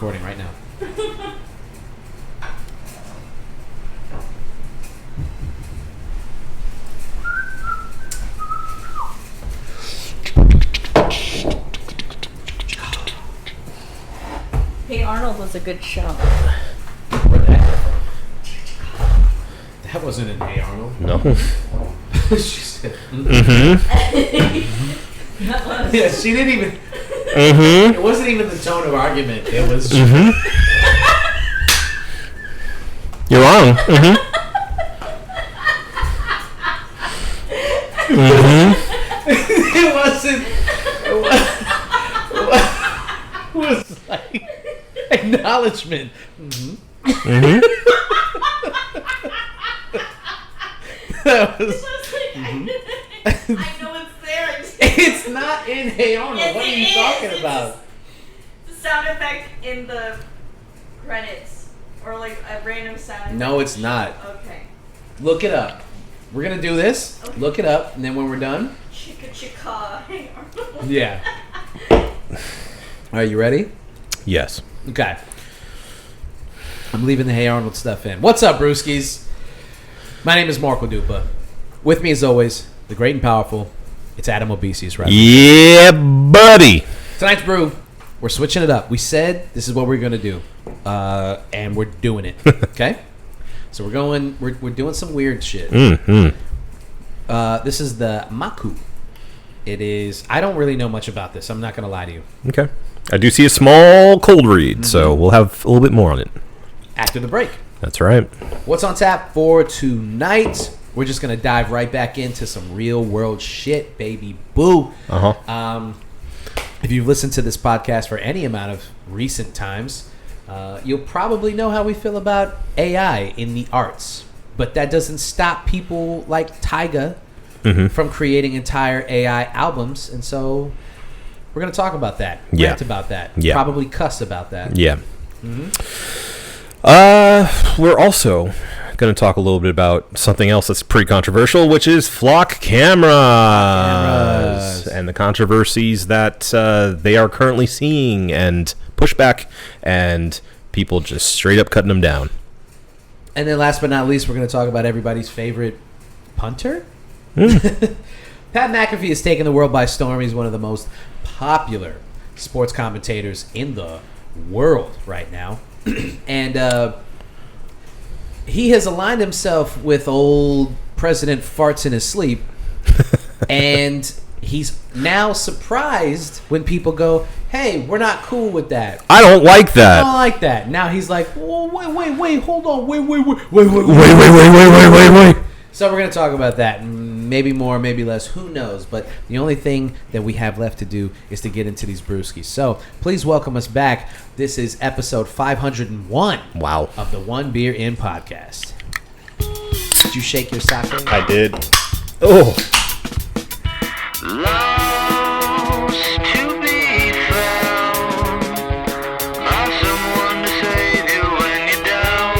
recording right now. Hey Arnold was a good show. Where'd that go from? That wasn't an Hey Arnold. No. She said, That was. yeah, she didn't even. Mm-hmm. It wasn't even the tone of argument. It was. Mm-hmm. You're wrong. Mm-hmm. Mm-hmm. It wasn't. It was like acknowledgement. Mm-hmm. Mm-hmm. That was. I know it's there. It's not in Hey Arnold. Yes, What are it you is. talking It's about? The sound effect in the credits, or like a random sound effect. No, it's not. Okay. Look it up. We're gonna do this. Okay. Look it up, and then when we're done. Chicka chicka. Hey Arnold. Yeah. Are you ready? Yes. Okay. I'm leaving the Hey Arnold stuff in. What's up, brewskis? My name is Mákku. With me, as always, the great and powerful. It's Adam Obesius, right? Yeah, buddy. Tonight's brew, we're switching it up. We said this is what we're gonna do, and we're doing it. Okay. So we're doing some weird shit. Mm-hmm. This is the Mákku. It is. I don't really know much about this. I'm not gonna lie to you. Okay. I do see a small cold read, so we'll have a little bit more on it. After the break. That's right. What's on tap for tonight? We're just gonna dive right back into some real world shit, baby boo. Uh-huh. If you've listened to this podcast for any amount of recent times, you'll probably know how we feel about AI in the arts. But that doesn't stop people like Tyga from creating entire AI albums, and so we're gonna talk about that, rant about that, probably cuss about that. Yeah. We're also going to talk a little bit about something else that's pretty controversial, which is flock cameras and the controversies that they are currently seeing and pushback and people just straight up cutting them down. And then last but not least, we're going to talk about everybody's favorite punter. Pat McAfee has taken the world by storm. He's one of the most popular sports commentators in the world right now. And he has aligned himself with old President Farts in his sleep. And he's now surprised when people go, hey, we're not cool with that. I don't like I that. don't like that. Now he's like, whoa, wait, hold on. Wait. Wait. So we're going to talk about that. Maybe more, maybe less. Who knows? But the only thing that we have left to do is to get into these brewskis. So please welcome us back. This is episode 501 of the One Beer In podcast. Did you shake your sake? I did. Oh. Lost to be found by someone to save you when you're down.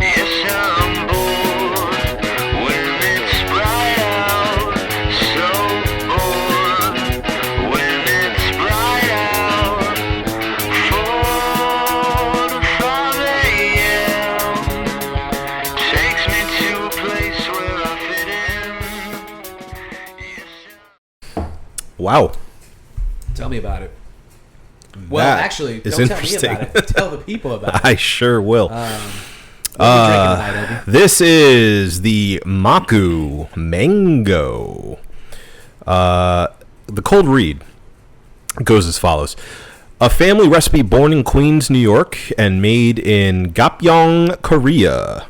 Yes, I'm bored when it's bright out. So bored when it's bright out. 4 to 5 a.m. takes me to a place where I fit in. Wow. Tell me about it. Well, That actually, is don't tell me interesting. about it. Tell the people about it. I sure will. What are you drinking tonight, Obi? This is the Mákku Mango. The cold read goes as follows. A family recipe born in Queens, New York, and made in Gapyeong, Korea.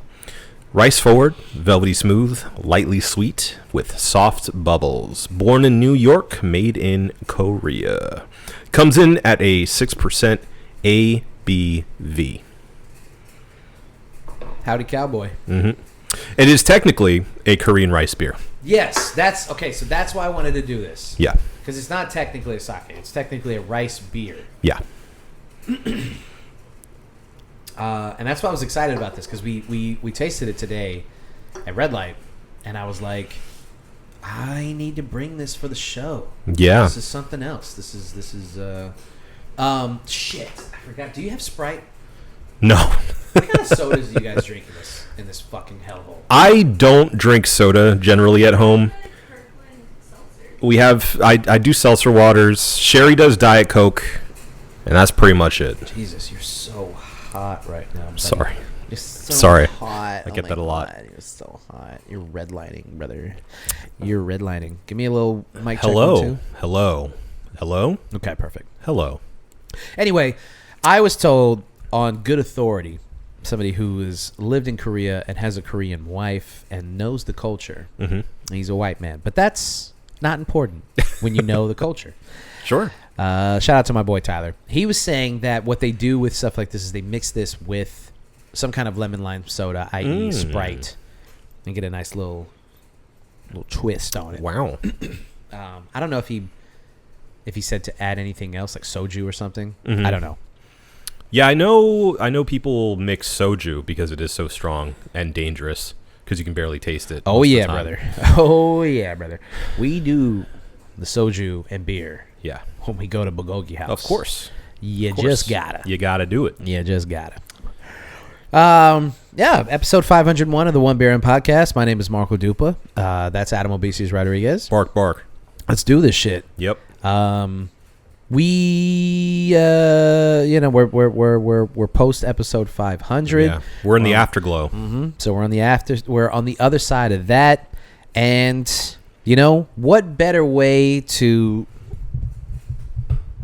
Rice forward, velvety smooth, lightly sweet, with soft bubbles. Born in New York, made in Korea. Comes in at a 6% ABV. Howdy, cowboy. It is technically a Korean rice beer. Yes, that's okay. So that's why I wanted to do this. Yeah. Because it's not technically a sake. It's technically a rice beer. Yeah. And that's why I was excited about this, because we tasted it today at Red Light, and I was like, I need to bring this for the show. Yeah. This is something else. This is Shit, I forgot. Do you have Sprite? No. What kind of sodas do you guys drink in this fucking hellhole? I don't drink soda generally at home. We have I do seltzer waters. Sherry does Diet Coke, and that's pretty much it. Jesus, you're so hot right now. Buddy. Sorry. You're so Sorry. hot. I get that a lot. God, you're so hot. You're redlining, brother. You're redlining. Give me a little mic check. Hello. 1, 2. Hello. Hello. Okay, perfect. Hello. Anyway, I was told on good authority, somebody who has lived in Korea and has a Korean wife and knows the culture. Mm-hmm. He's a white man, but that's not important when you know the culture. Sure. Shout out to my boy Tyler. He was saying that what they do with stuff like this is they mix this with some kind of lemon lime soda, i.e. Sprite, and get a nice little twist on it. Wow. I don't know if he said to add anything else like soju or something. Mm-hmm. I don't know. Yeah, I know people mix soju because it is so strong and dangerous because you can barely taste it. Oh most of the yeah, time. brother. Oh yeah, brother. We do the soju and beer Yeah. when we go to Bulgogi House. Of course. You Of course. just gotta. You gotta do it. You just gotta. Yeah, episode 501 of the One Beer In Podcast. My name is Mákku Dupa. That's Adam Obesius Rodriguez. Bark, bark. Let's do this shit. Yep. We we're post episode 500. Yeah. We're in the afterglow. So we're on the other side of that, and what better way to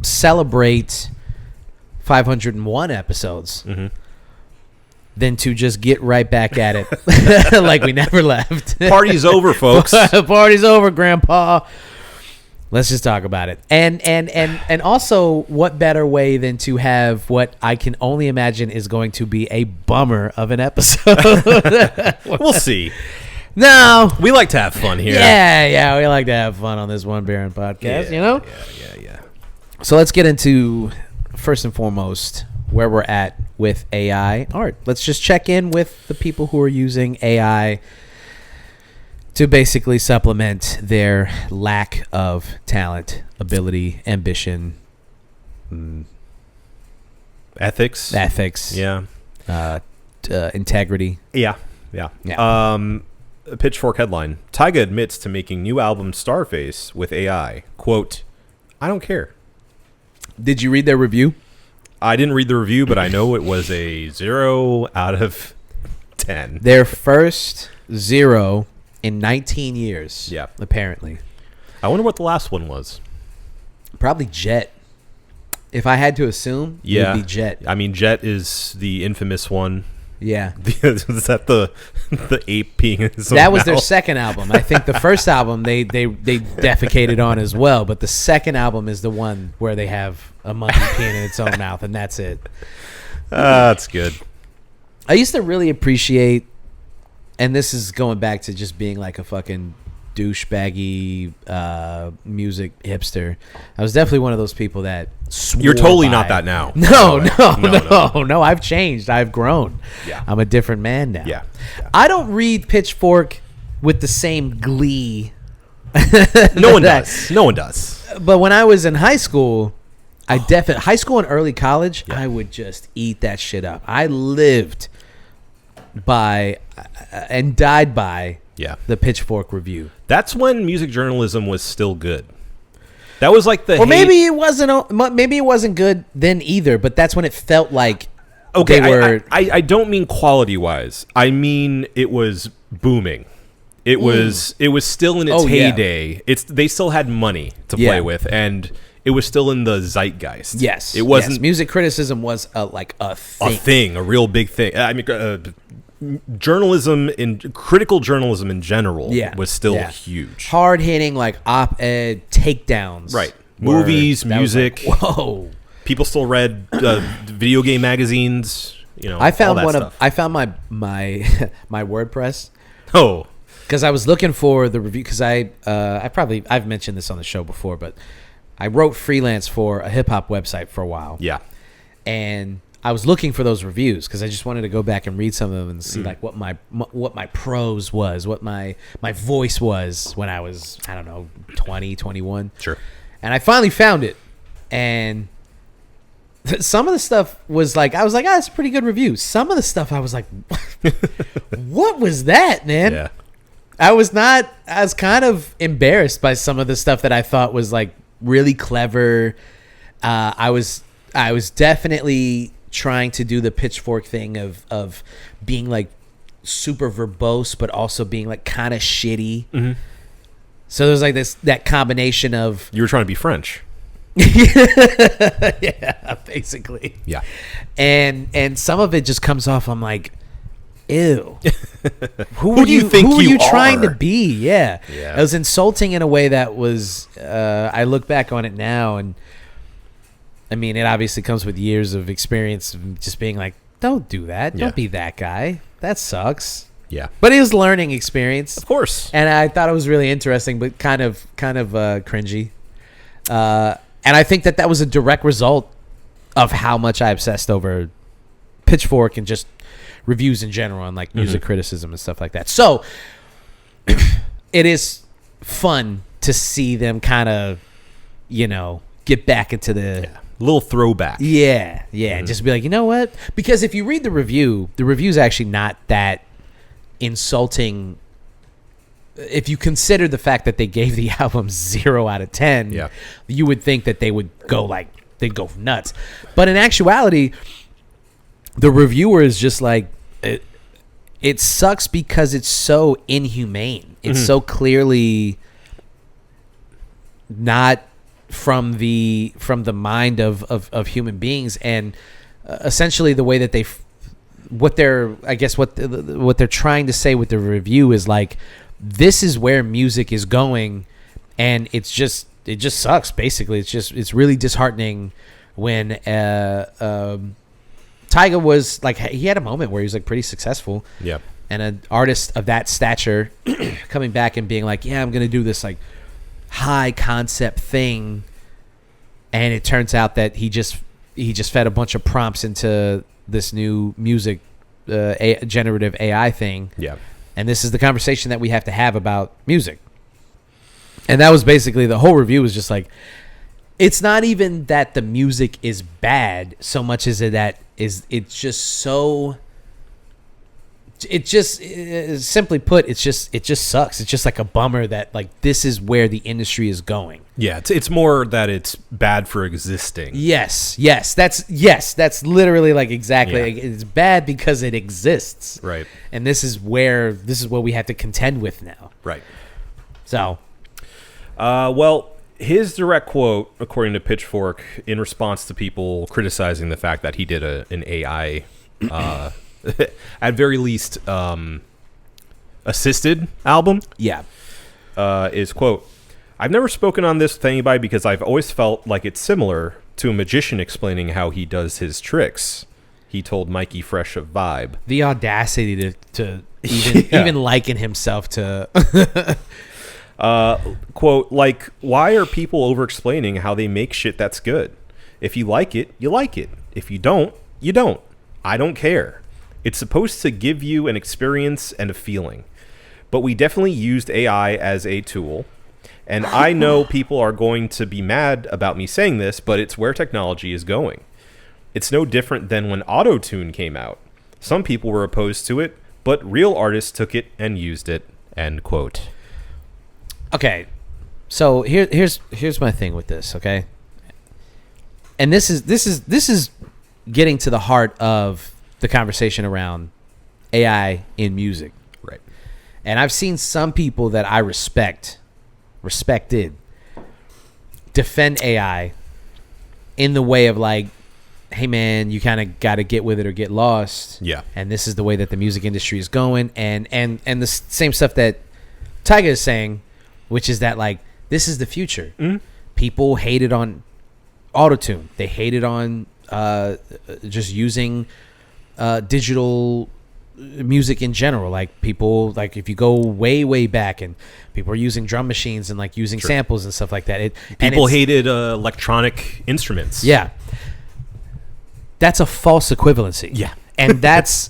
celebrate 501 episodes than to just get right back at it like we never left. Party's over, folks. Party's over, Grandpa. Let's just talk about it. And also, what better way than to have what I can only imagine is going to be a bummer of an episode. We'll see. No. We like to have fun here. Yeah, we like to have fun on this One Beer In Podcast, Yeah. So let's get into, first and foremost, where we're at with AI art. Let's just check in with the people who are using AI to basically supplement their lack of talent, ability, ambition, Ethics. ethics, Yeah. integrity. Yeah. A Pitchfork headline. Tyga admits to making new album Starface with AI. Quote, I don't care. Did you read their review? I didn't read the review, but I know it was a 0 out of 10. Their first 0 in 19 years. Yeah. Apparently. I wonder what the last one was. Probably Jet. If I had to assume, it would be Jet. I mean, Jet is the infamous one. Yeah. Is that the ape peeing in his own That was their mouth? second album. I think the first album they defecated on as well, but the second album is the one where they have a monkey peeing in its own mouth, and that's it. That's good. I used to really appreciate, and this is going back to just being like a fucking douchebaggy music hipster. I was definitely one of those people that swore You're totally by- not that now. No. I've changed. I've grown. Yeah. I'm a different man now. Yeah. I don't read Pitchfork with the same glee. No one does. No one does. But when I was in high school, high school and early college, I would just eat that shit up. I lived by and died by Yeah. the Pitchfork review. That's when music journalism was still good. That was like the Or maybe it wasn't good then either, but that's when it felt like okay, they were I don't mean quality wise. I mean it was booming. It was still in its heyday. They still had money to play with, and it was still in the zeitgeist. Yes. It wasn't music criticism was a thing. a real big thing. I mean journalism critical journalism in general was still huge. Hard hitting like op-ed takedowns. Right. Movies, that was music. like, whoa. People still read video game magazines, I found all that stuff. I found my my WordPress. Oh. Because I was looking for the review, because I've mentioned this on the show before, but I wrote freelance for a hip hop website for a while. Yeah. And I was looking for those reviews because I just wanted to go back and read some of them and see like what my prose was, what my voice was when I was, I don't know, 20, 21. Sure. And I finally found it. And some of the stuff was like, I was like, it's a pretty good review. Some of the stuff I was like, what was that, man? Yeah. I was kind of embarrassed by some of the stuff that I thought was like really clever. I was definitely trying to do the pitchfork thing of being like super verbose, but also being like kind of shitty. Mm-hmm. So there's like that combination of You were trying to be French. yeah, basically. Yeah. And some of it just comes off. I'm like, ew. Who do you think who are you you trying are? to be? Yeah. Yeah. It was insulting in a way that was. I look back on it now, and I mean, it obviously comes with years of experience of just being like, don't do that. Yeah. Don't be that guy. That sucks. Yeah. But it was a learning experience. Of course. And I thought it was really interesting, but kind of cringy. And I think that was a direct result of how much I obsessed over Pitchfork and just reviews in general and like music criticism and stuff like that. So it is fun to see them kind of, get back into the Little throwback. yeah, and just be like, you know what? Because if you read the review's actually not that insulting. If you consider the fact that they gave the album 0 out of 10, Yeah. you would think that they'd go nuts. But in actuality, the reviewer is just like, it sucks because it's so inhumane. It's so clearly not from the mind of human beings, and essentially the way that what they're trying to say with the review is like, this is where music is going, and it just sucks. Basically, it's really disheartening when Tyga was like, he had a moment where he was like pretty successful. Yeah. And an artist of that stature coming back and being like, yeah, I'm gonna do this like high concept thing, and it turns out that he just fed a bunch of prompts into this new music generative AI thing. Yeah. And this is the conversation that we have to have about music. And that was basically the whole review, was just like, it's not even that the music is bad so much as it's just so, simply put, it just sucks. It's just like a bummer that like this is where the industry is going. Yeah, it's more that it's bad for existing. Yes, that's literally like exactly. Yeah. Like, it's bad because it exists. Right. And this is what we have to contend with now. Right. So, Well, his direct quote, according to Pitchfork, in response to people criticizing the fact that he did an AI, at very least, assisted album, yeah. is, quote, I've never spoken on this with anybody because I've always felt like it's similar to a magician explaining how he does his tricks, he told Mikey Fresh of Vibe. The audacity to even Yeah. even liken himself to Quote, like, why are people over-explaining how they make shit that's good? If you like it, you like it. If you don't, you don't. I don't care. It's supposed to give you an experience and a feeling. But we definitely used AI as a tool. And I know people are going to be mad about me saying this, but it's where technology is going. It's no different than when Auto-Tune came out. Some people were opposed to it, but real artists took it and used it. End quote. Okay. So here's my thing with this, okay? And this is getting to the heart of the conversation around AI in music. Right. And I've seen some people that I respected defend AI in the way of like, hey man, you kind of got to get with it or get lost. Yeah. And this is the way that the music industry is going, and the same stuff that Tyga is saying, which is that like this is the future. Mm-hmm. People hated on Auto-Tune. They hated on just using digital music in general. Like people, like if you go way back, and people are using drum machines and like using samples and stuff like that. People hated electronic instruments. Yeah. That's a false equivalency. Yeah. And that's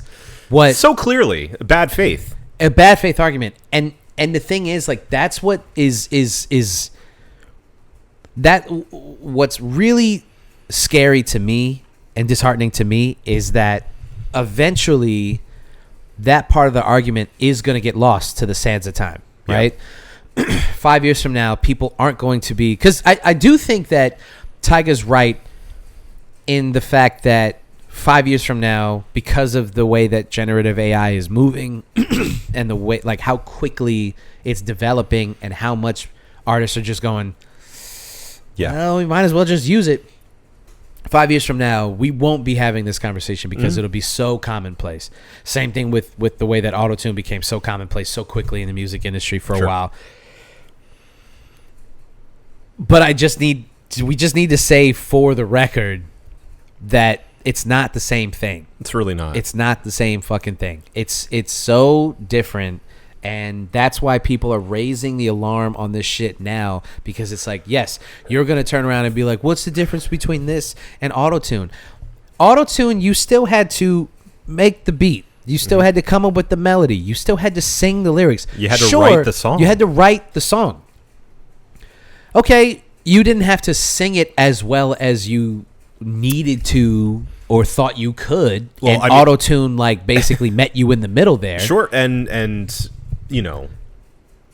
what So clearly, bad faith. a bad faith argument. And the thing is, like, that's what is that what's really scary to me and disheartening to me is that eventually that part of the argument is going to get lost to the sands of time, right? 5 years from now, people aren't going to be... Because I do think that Tyga's right in the fact that 5 years from now, because of the way that generative AI is moving and the way, like, how quickly it's developing and how much artists are just going, well, we might as well just use it. 5 years from now, we won't be having this conversation because it'll be so commonplace. Same thing with the way that autotune became so commonplace so quickly in the music industry for a while. But we just need to say for the record that it's not the same thing. It's really not. It's not the same fucking thing. It's so different, and that's why people are raising the alarm on this shit now, because it's like, yes, you're going to turn around and be like, what's the difference between this and autotune? Autotune, you still had to make the beat. You still had to come up with the melody. You still had to sing the lyrics. You had to write the song. You had to write the song. Okay, you didn't have to sing it as well as you needed to or thought you could, and auto-tune like basically met you in the middle there. Sure, and you know,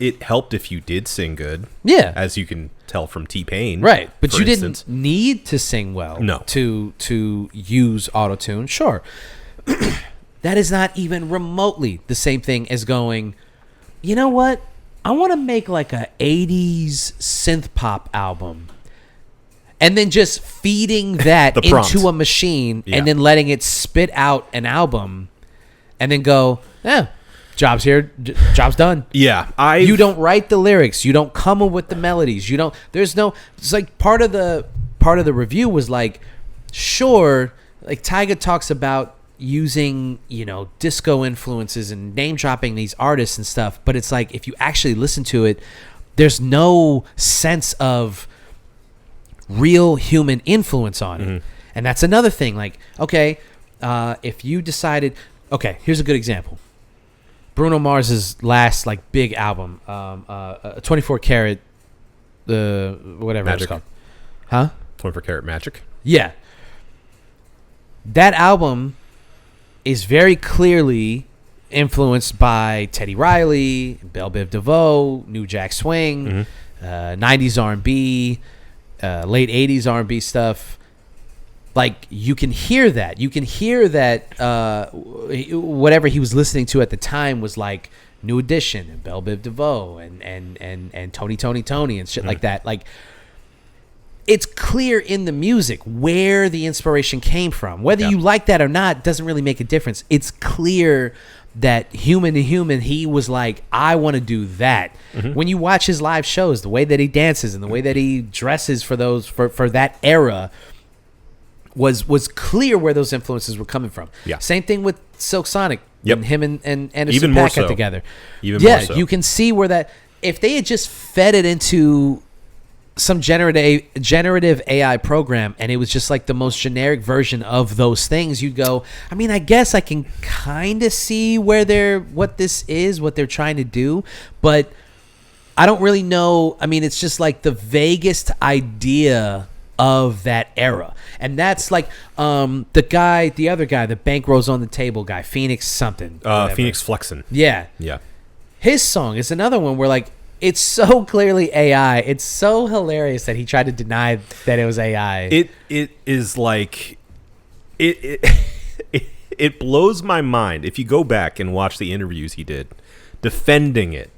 it helped if you did sing good. Yeah, as you can tell from T-Pain, right? But you didn't need to sing well, to use auto-tune. Sure, that is not even remotely the same thing as going, you know what? I want to make like a 80s synth pop album. And then just feeding that into a machine and then letting it spit out an album and then go, job's here, job's done. Yeah. You don't write the lyrics. You don't come up with the melodies. It's like part of the review was like, sure, like Tyga talks about using, disco influences and name dropping these artists and stuff. But it's like, if you actually listen to it, there's no sense of real human influence on it. And that's another thing. Like, okay, if you decided, okay, here's a good example. Bruno Mars's last like big album, 24 Karat, whatever it's called. Huh? 24 Karat Magic? Yeah. That album is very clearly influenced by Teddy Riley, Belle Biv DeVoe, New Jack Swing, 90s R&B, late 80s R&B stuff. Like, you can hear that. You can hear that whatever he was listening to at the time was like New Edition and Belle Biv DeVoe and Tony and shit like that. Like, it's clear in the music where the inspiration came from. Whether you like that or not doesn't really make a difference. It's clear that human to human, he was like, I want to do that. When you watch his live shows, the way that he dances and the way that he dresses for that era was clear where those influences were coming from. Same thing with Silk Sonic. When him and Anderson .Paak got together. Even more so. You can see where that, if they had just fed it into some generative AI program and it was just like the most generic version of those things, you'd go, I mean, I guess I can kind of see what they're trying to do, but I don't really know. I mean, it's just like the vaguest idea of that era. And that's like the other guy, the bankrolls on the table guy, Phoenix something. Phoenix Flexen. Yeah. His song is another one where like, it's so clearly AI. It's so hilarious that he tried to deny that it was AI. It is like it blows my mind if you go back and watch the interviews he did defending it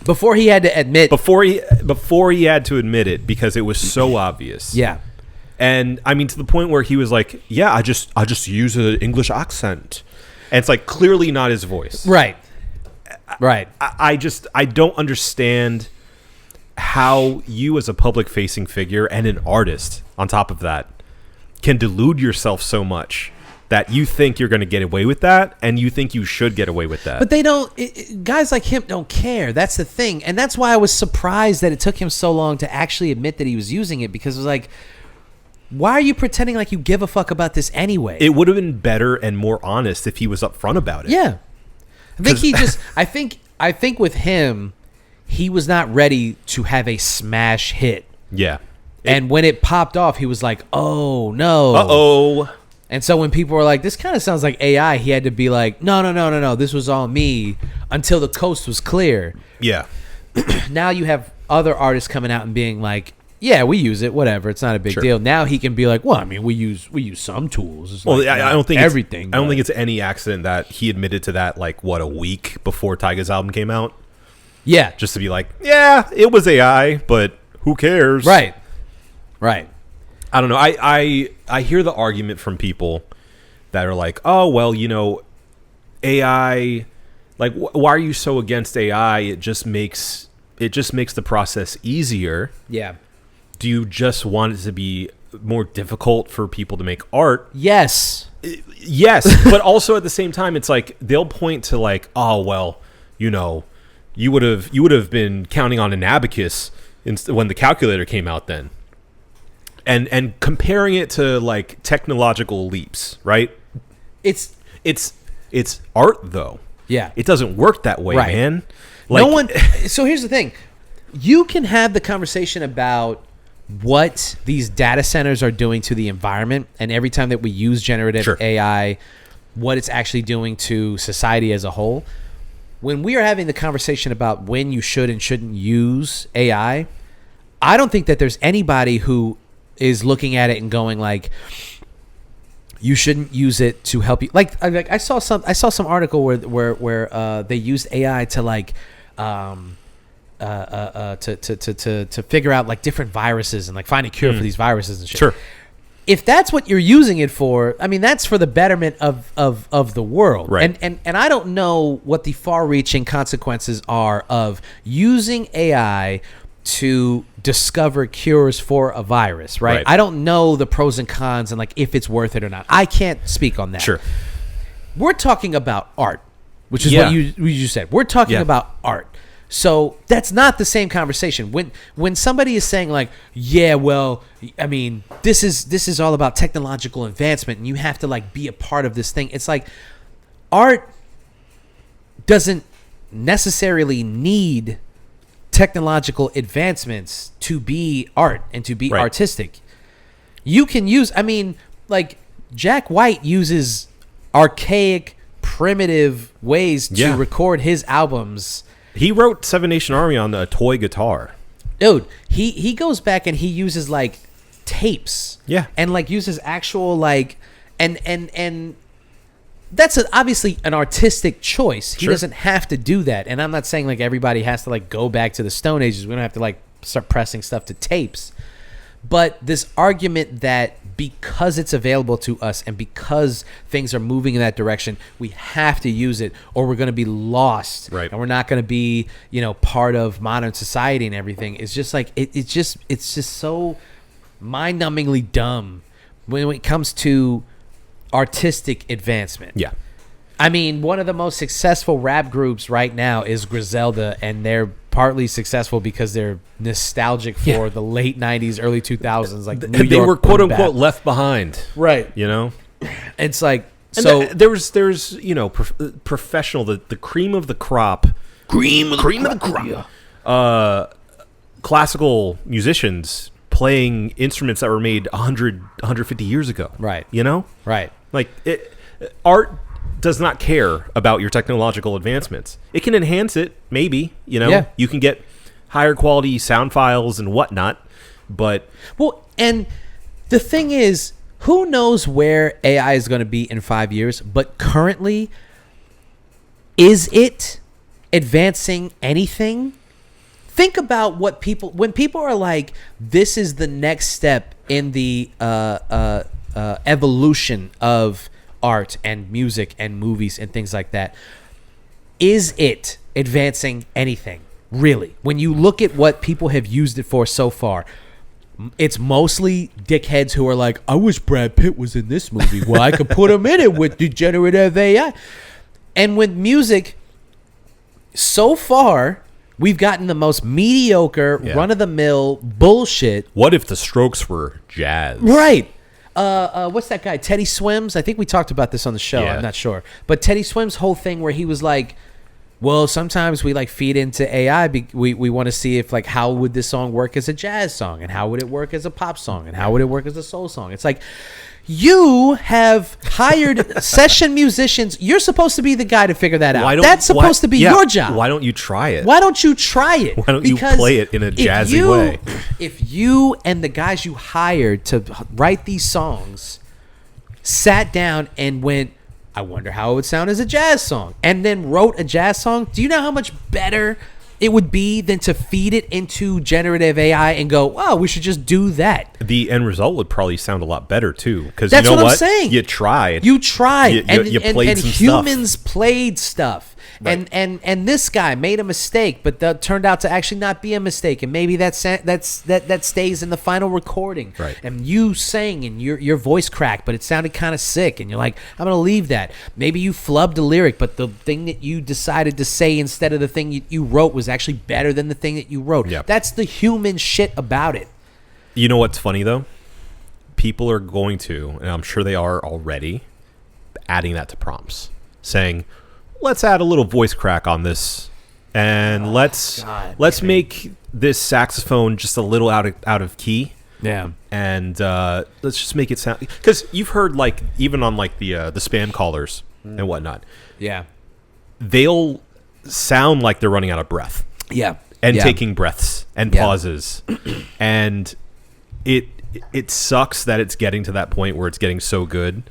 before he had to admit before he had to admit it because it was so obvious. Yeah. And I mean to the point where he was like, "Yeah, I just use an English accent." And it's like clearly not his voice. Right. Right. I don't understand how you as a public facing figure and an artist on top of that can delude yourself so much that you think you're going to get away with that and you think you should get away with that. But they don't, guys like him don't care. That's the thing. And that's why I was surprised that it took him so long to actually admit that he was using it, because it was like, why are you pretending like you give a fuck about this anyway? It would have been better and more honest if he was upfront about it. Yeah. I think he just. I think with him, he was not ready to have a smash hit. Yeah. And when it popped off, he was like, "Oh no!" Uh-oh. And so when people were like, "This kind of sounds like AI," he had to be like, "No, this was all me," until the coast was clear. Yeah. Now you have other artists coming out and being like, "Yeah, we use it, whatever. It's not a big Sure. deal." Now he can be like, "Well, I mean, we use some tools." It's Well, like, I don't think everything. I don't think it's any accident that he admitted to that like a week before Tyga's album came out, yeah, just to be like, yeah, it was AI, but who cares? right. I don't know. I hear the argument from people that are like, oh well, AI. Like, why are you so against AI? It just makes the process easier. Yeah. Do you just want it to be more difficult for people to make art? Yes. Yes, but also at the same time, it's like they'll point to like, oh well, you would have been counting on an abacus when the calculator came out then, and comparing it to like technological leaps, right? It's art though. Yeah. It doesn't work that way, Right. man. No one. So here's the thing: you can have the conversation about what these data centers are doing to the environment, and every time that we use generative Sure. AI, what it's actually doing to society as a whole. When we are having the conversation about when you should and shouldn't use AI, I don't think that there's anybody who is looking at it and going like, you shouldn't use it to help you. Like I saw some article where they used AI to like to figure out like different viruses and like find a cure for these viruses and shit. Sure. If that's what you're using it for, I mean, that's for the betterment of the world. Right. And I don't know what the far-reaching consequences are of using AI to discover cures for a virus, right? Right. I don't know the pros and cons and like if it's worth it or not. I can't speak on that. Sure. We're talking about art, which is Yeah. what you said. We're talking Yeah. about art. So that's not the same conversation. When somebody is saying like, yeah, well, I mean, this is all about technological advancement and you have to like be a part of this thing. It's like art doesn't necessarily need technological advancements to be art and to be Right. artistic. You can use, I mean, like Jack White uses archaic, primitive ways to Yeah. record his albums. He wrote Seven Nation Army on a toy guitar. Dude, he goes back and he uses like tapes. Yeah. And like uses actual like and that's obviously an artistic choice. He Sure. doesn't have to do that. And I'm not saying like everybody has to like go back to the Stone Ages. We don't have to like start pressing stuff to tapes. But this argument that because it's available to us and because things are moving in that direction, we have to use it or we're going to be lost. Right. And we're not going to be, part of modern society and everything. It's just like, it's just so mind-numbingly dumb when it comes to artistic advancement. Yeah. I mean, one of the most successful rap groups right now is Griselda, and they're partly successful because they're nostalgic for the late 90s, early 2000s. Like New They York were quote boom bap. unquote left behind. Right. It's like, And so there's professional, the cream of the crop. Classical musicians playing instruments that were made 100, 150 years ago. Right. Right. Like art does not care about your technological advancements. It can enhance it, maybe. Yeah. You can get higher quality sound files and whatnot, but Well, and the thing is, who knows where AI is going to be in 5 years, but currently, is it advancing anything? Think about when people are like, this is the next step in the evolution of art and music and movies and things like that. Is it advancing anything, really? When you look at what people have used it for so far, it's mostly dickheads who are like, I wish Brad Pitt was in this movie. Well, I could put him in it with the generative AI. And with music, so far, we've gotten the most mediocre, run-of-the-mill bullshit. what if the Strokes were jazz? Right. What's that guy? Teddy Swims? I think we talked about this on the show. Yeah. I'm not sure. But Teddy Swims' whole thing where he was like, well, sometimes we like feed into AI. We want to see if like how would this song work as a jazz song, and how would it work as a pop song, and how would it work as a soul song. It's like, you have hired session musicians. You're supposed to be the guy to figure that out. That's supposed to be your job. Why don't you try it? Why don't you try it? Why don't you play it in a jazzy way? If you and the guys you hired to write these songs sat down and went, I wonder how it would sound as a jazz song, and then wrote a jazz song, do you know how much better it would be than to feed it into generative AI and go, wow, we should just do that? The end result would probably sound a lot better too, because that's you know what I'm saying. You tried. You tried, and played some humans stuff. played stuff. Right. And this guy made a mistake, but that turned out to actually not be a mistake, and maybe that stays in the final recording. Right. And you sang, and your voice cracked, but it sounded kind of sick, and you're like, I'm gonna leave that. Maybe you flubbed a lyric, but the thing that you decided to say instead of the thing you wrote was actually better than the thing that you wrote. Yep. That's the human shit about it. You know what's funny though? People are going to, and I'm sure they are already, adding that to prompts, saying, let's add a little voice crack on this, and let's make this saxophone just a little out of key. Yeah. And let's just make it sound, because you've heard like even on like the spam callers and whatnot. Yeah. They'll sound like they're running out of breath. Yeah. And Yeah. taking breaths and pauses. And it sucks that it's getting to that point where it's getting so good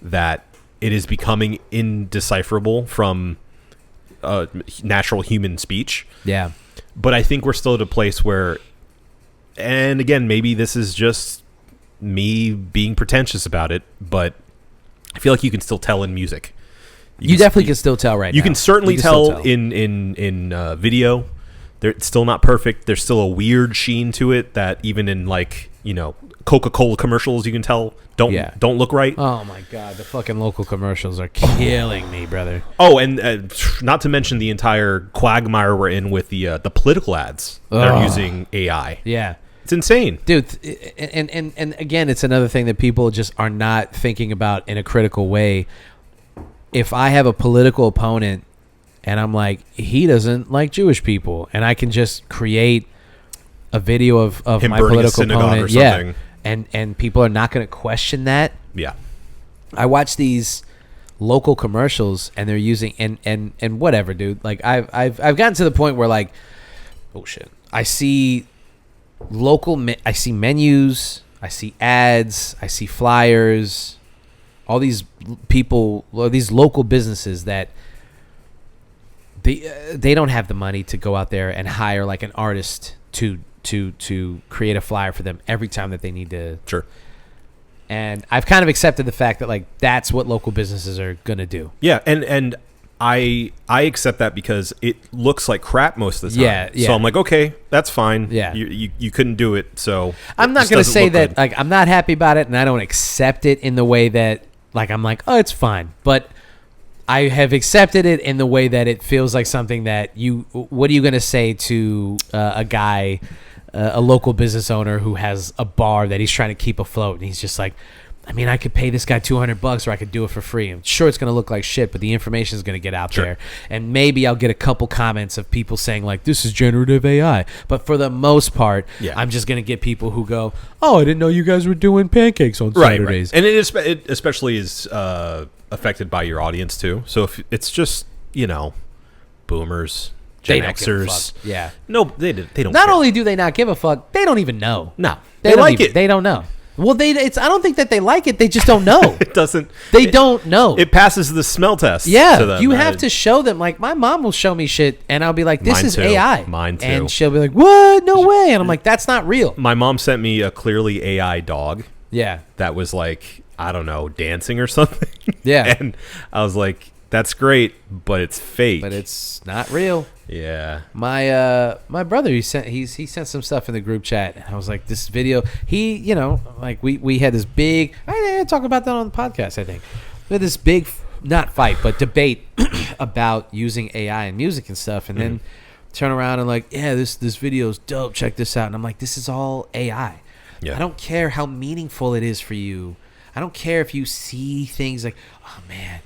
that it is becoming indecipherable from natural human speech. Yeah. But I think we're still at a place where, and again, maybe this is just me being pretentious about it, but I feel like you can still tell in music. You definitely can still tell right now. You can certainly tell in video. It's still not perfect. There's still a weird sheen to it that even in like, Coca-Cola commercials, you can tell don't look right. Oh my god, the fucking local commercials are killing me, brother. Oh, and not to mention the entire quagmire we're in with the political ads. They're using AI. Yeah. It's insane. Dude, and again, it's another thing that people just are not thinking about in a critical way. If I have a political opponent and I'm like, he doesn't like Jewish people, and I can just create a video of Him my burning a political synagogue opponent, or something. and people are not going to question that. Yeah. I watch these local commercials and they're using and whatever, dude. Like I've gotten to the point where like, oh shit, I see I see menus, I see ads, I see flyers, all these people, or these local businesses that they don't have the money to go out there and hire like an artist to create a flyer for them every time that they need to. Sure. And I've kind of accepted the fact that like that's what local businesses are gonna do. Yeah, and I accept that because it looks like crap most of the time. Yeah. So I'm like, okay, that's fine. Yeah. You couldn't do it, so I'm not gonna say that like I'm not happy about it, and I don't accept it in the way that like I'm like, oh, it's fine. But I have accepted it in the way that it feels like something that what are you gonna say to a guy, a local business owner who has a bar that he's trying to keep afloat, and he's just like, I mean, I could pay this guy $200 or I could do it for free. I'm sure it's going to look like shit, but the information is going to get out there. And maybe I'll get a couple comments of people saying like, this is generative AI. But for the most part, I'm just going to get people who go, oh, I didn't know you guys were doing pancakes on Saturdays. Right. And it especially is affected by your audience too. So if it's just, boomers, Gen Xers. Yeah. No, they don't Not care. only do they not give a fuck, they don't even know. No. They like it. They don't know. Well, I don't think that they like it. They just don't know. It doesn't. They don't know. It passes the smell test. Yeah, to them. you have to show them. Like my mom will show me shit, and I'll be like, "This Mine is too. AI." Mine too. And she'll be like, "What? No way!" And I'm like, "That's not real." My mom sent me a clearly AI dog. Yeah. That was like, I don't know, dancing or something. Yeah. And I was like, that's great, but it's fake. But it's not real. Yeah. My brother, he sent some stuff in the group chat, and I was like, this video, like we had this big, I talk about that on the podcast, I think. We had this big, not fight, but debate about using AI in music and stuff, and then turn around and like, yeah, this video's dope, check this out. And I'm like, this is all AI. Yeah. I don't care how meaningful it is for you. I don't care if you see things like, oh man,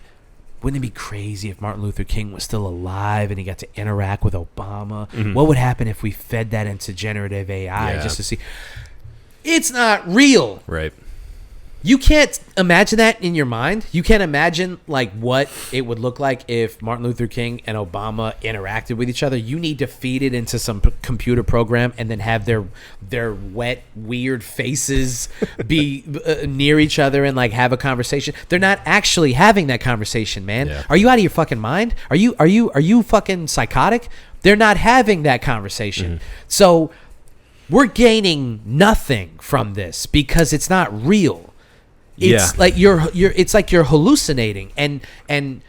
wouldn't it be crazy if Martin Luther King was still alive and he got to interact with Obama? What would happen if we fed that into generative AI just to see? It's not real. Right. You can't imagine that in your mind. You can't imagine like what it would look like if Martin Luther King and Obama interacted with each other. You need to feed it into some computer program and then have their wet, weird faces be near each other and like have a conversation. They're not actually having that conversation, man. Yeah. Are you out of your fucking mind? Are you fucking psychotic? They're not having that conversation. So we're gaining nothing from this because it's not real. It's like you're hallucinating and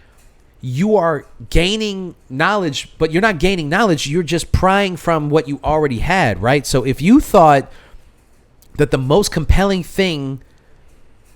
you are gaining knowledge, but you're not gaining knowledge. You're just prying from what you already had, right? So if you thought that the most compelling thing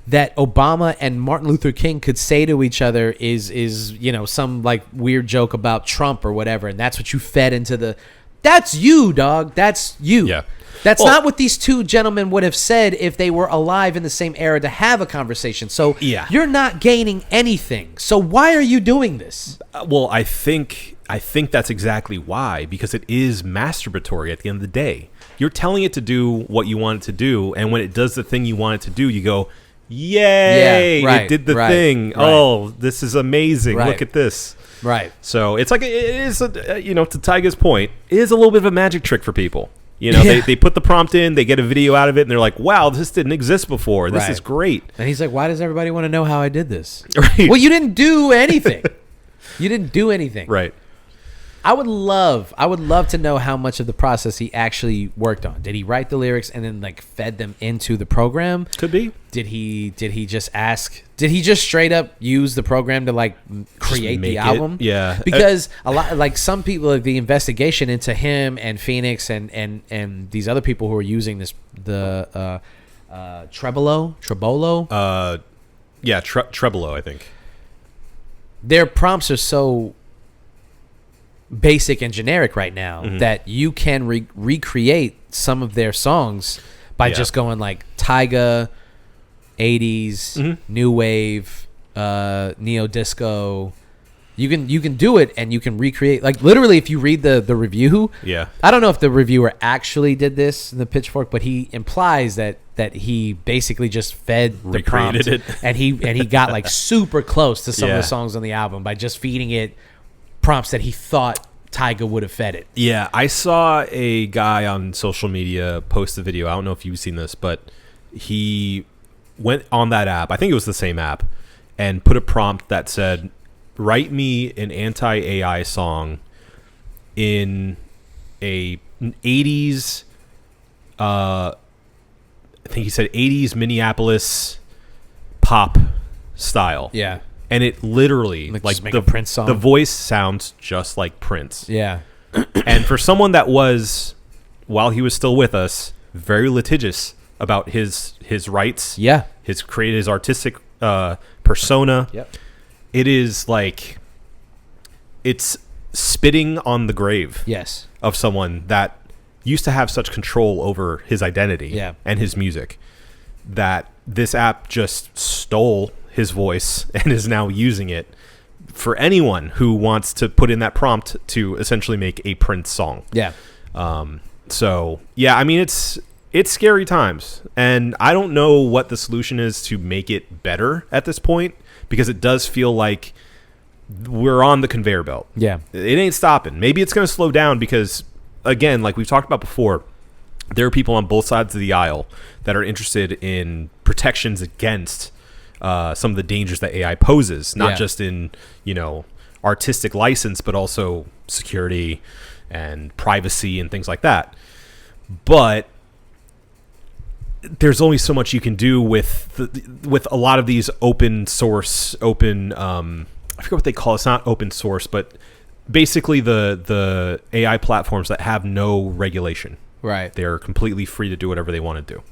that Obama and Martin Luther King could say to each other is some like weird joke about Trump or whatever, and that's what you fed into that's you, dog. That's you. Yeah. That's not what these two gentlemen would have said if they were alive in the same era to have a conversation. So you're not gaining anything. So why are you doing this? Well, I think that's exactly why, because it is masturbatory at the end of the day. You're telling it to do what you want it to do, and when it does the thing you want it to do, you go, yay, it did the thing. Right. Oh, this is amazing. Right. Look at this. Right. So it's like, it is, to Tyga's point, it is a little bit of a magic trick for people. They put the prompt in, they get a video out of it, and they're like, wow, this didn't exist before. This is great. And he's like, why does everybody want to know how I did this? Right. Well, you didn't do anything. You didn't do anything. Right. I would love to know how much of the process he actually worked on. Did he write the lyrics and then like fed them into the program? Could be. Did he just ask? Did he just straight up use the program to like create the album? Yeah. Because a lot, like some people, like the investigation into him and Phoenix and these other people who are using this Trebolo. Trebolo, I think. Their prompts are so basic and generic right now that you can recreate some of their songs by just going like Tyga, 80s, new wave, neo disco. You can do it and you can recreate, like literally if you read the review. Yeah. I don't know if the reviewer actually did this in the Pitchfork, but he implies that he basically just fed the prompt it. and he got like super close to some of the songs on the album by just feeding it prompts that he thought Tyga would have fed it. Yeah, I saw a guy on social media post a video. I don't know if you've seen this, but he went on that app, I think it was the same app, and put a prompt that said, write me an anti-AI song in a 80s, I think he said 80s Minneapolis pop style. Yeah. And it literally, like make a Prince song. The voice sounds just like Prince. Yeah. And for someone that was, while he was still with us, very litigious about his rights, his artistic persona, it is like, it's spitting on the grave of someone that used to have such control over his identity and his music, that this app just stole his voice and is now using it for anyone who wants to put in that prompt to essentially make a Prince song. Yeah. So yeah, I mean, it's scary times, and I don't know what the solution is to make it better at this point, because it does feel like we're on the conveyor belt. Yeah. It ain't stopping. Maybe it's going to slow down because, again, like we've talked about before, there are people on both sides of the aisle that are interested in protections against some of the dangers that AI poses, not just in, artistic license, but also security and privacy and things like that. But there's only so much you can do with a lot of these open source, I forget what they call it. It's not open source, but basically the AI platforms that have no regulation. Right. They're completely free to do whatever they want to do.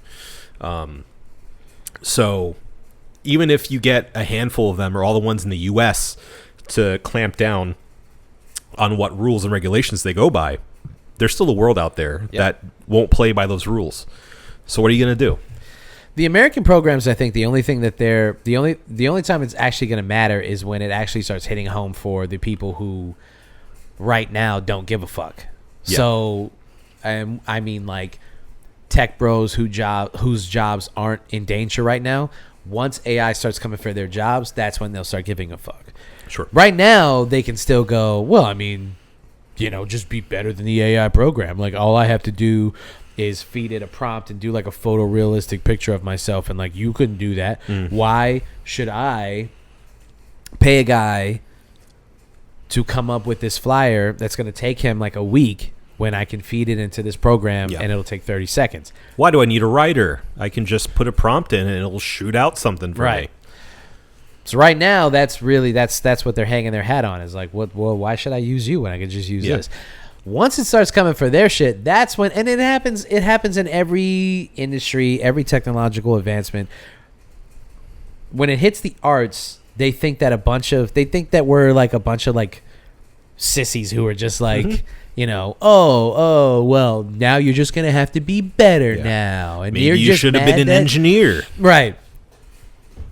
So even if you get a handful of them, or all the ones in the US, to clamp down on what rules and regulations they go by, there's still a world out there that won't play by those rules. So what are you going to do? The American programs, I think the only thing that the only time it's actually going to matter is when it actually starts hitting home for the people who right now don't give a fuck. Yeah. So, I mean, like tech bros whose jobs aren't in danger right now. Once AI starts coming for their jobs, that's when they'll start giving a fuck. Sure. Right now, they can still go, well, I mean, just be better than the AI program. Like, all I have to do is feed it a prompt and do like a photorealistic picture of myself, and like you couldn't do that. Why should I pay a guy to come up with this flyer that's going to take him like a week when I can feed it into this program and it'll take 30 seconds? Why do I need a writer? I can just put a prompt in and it'll shoot out something for me. So right now, that's what they're hanging their hat on, is like, why should I use you when I can just use this? Once it starts coming for their shit, that's when, and it happens in every industry, every technological advancement. When it hits the arts, they think that we're like a bunch of like sissies who are just like, well, now you're just going to have to be better now. And maybe you should have been an engineer. Right.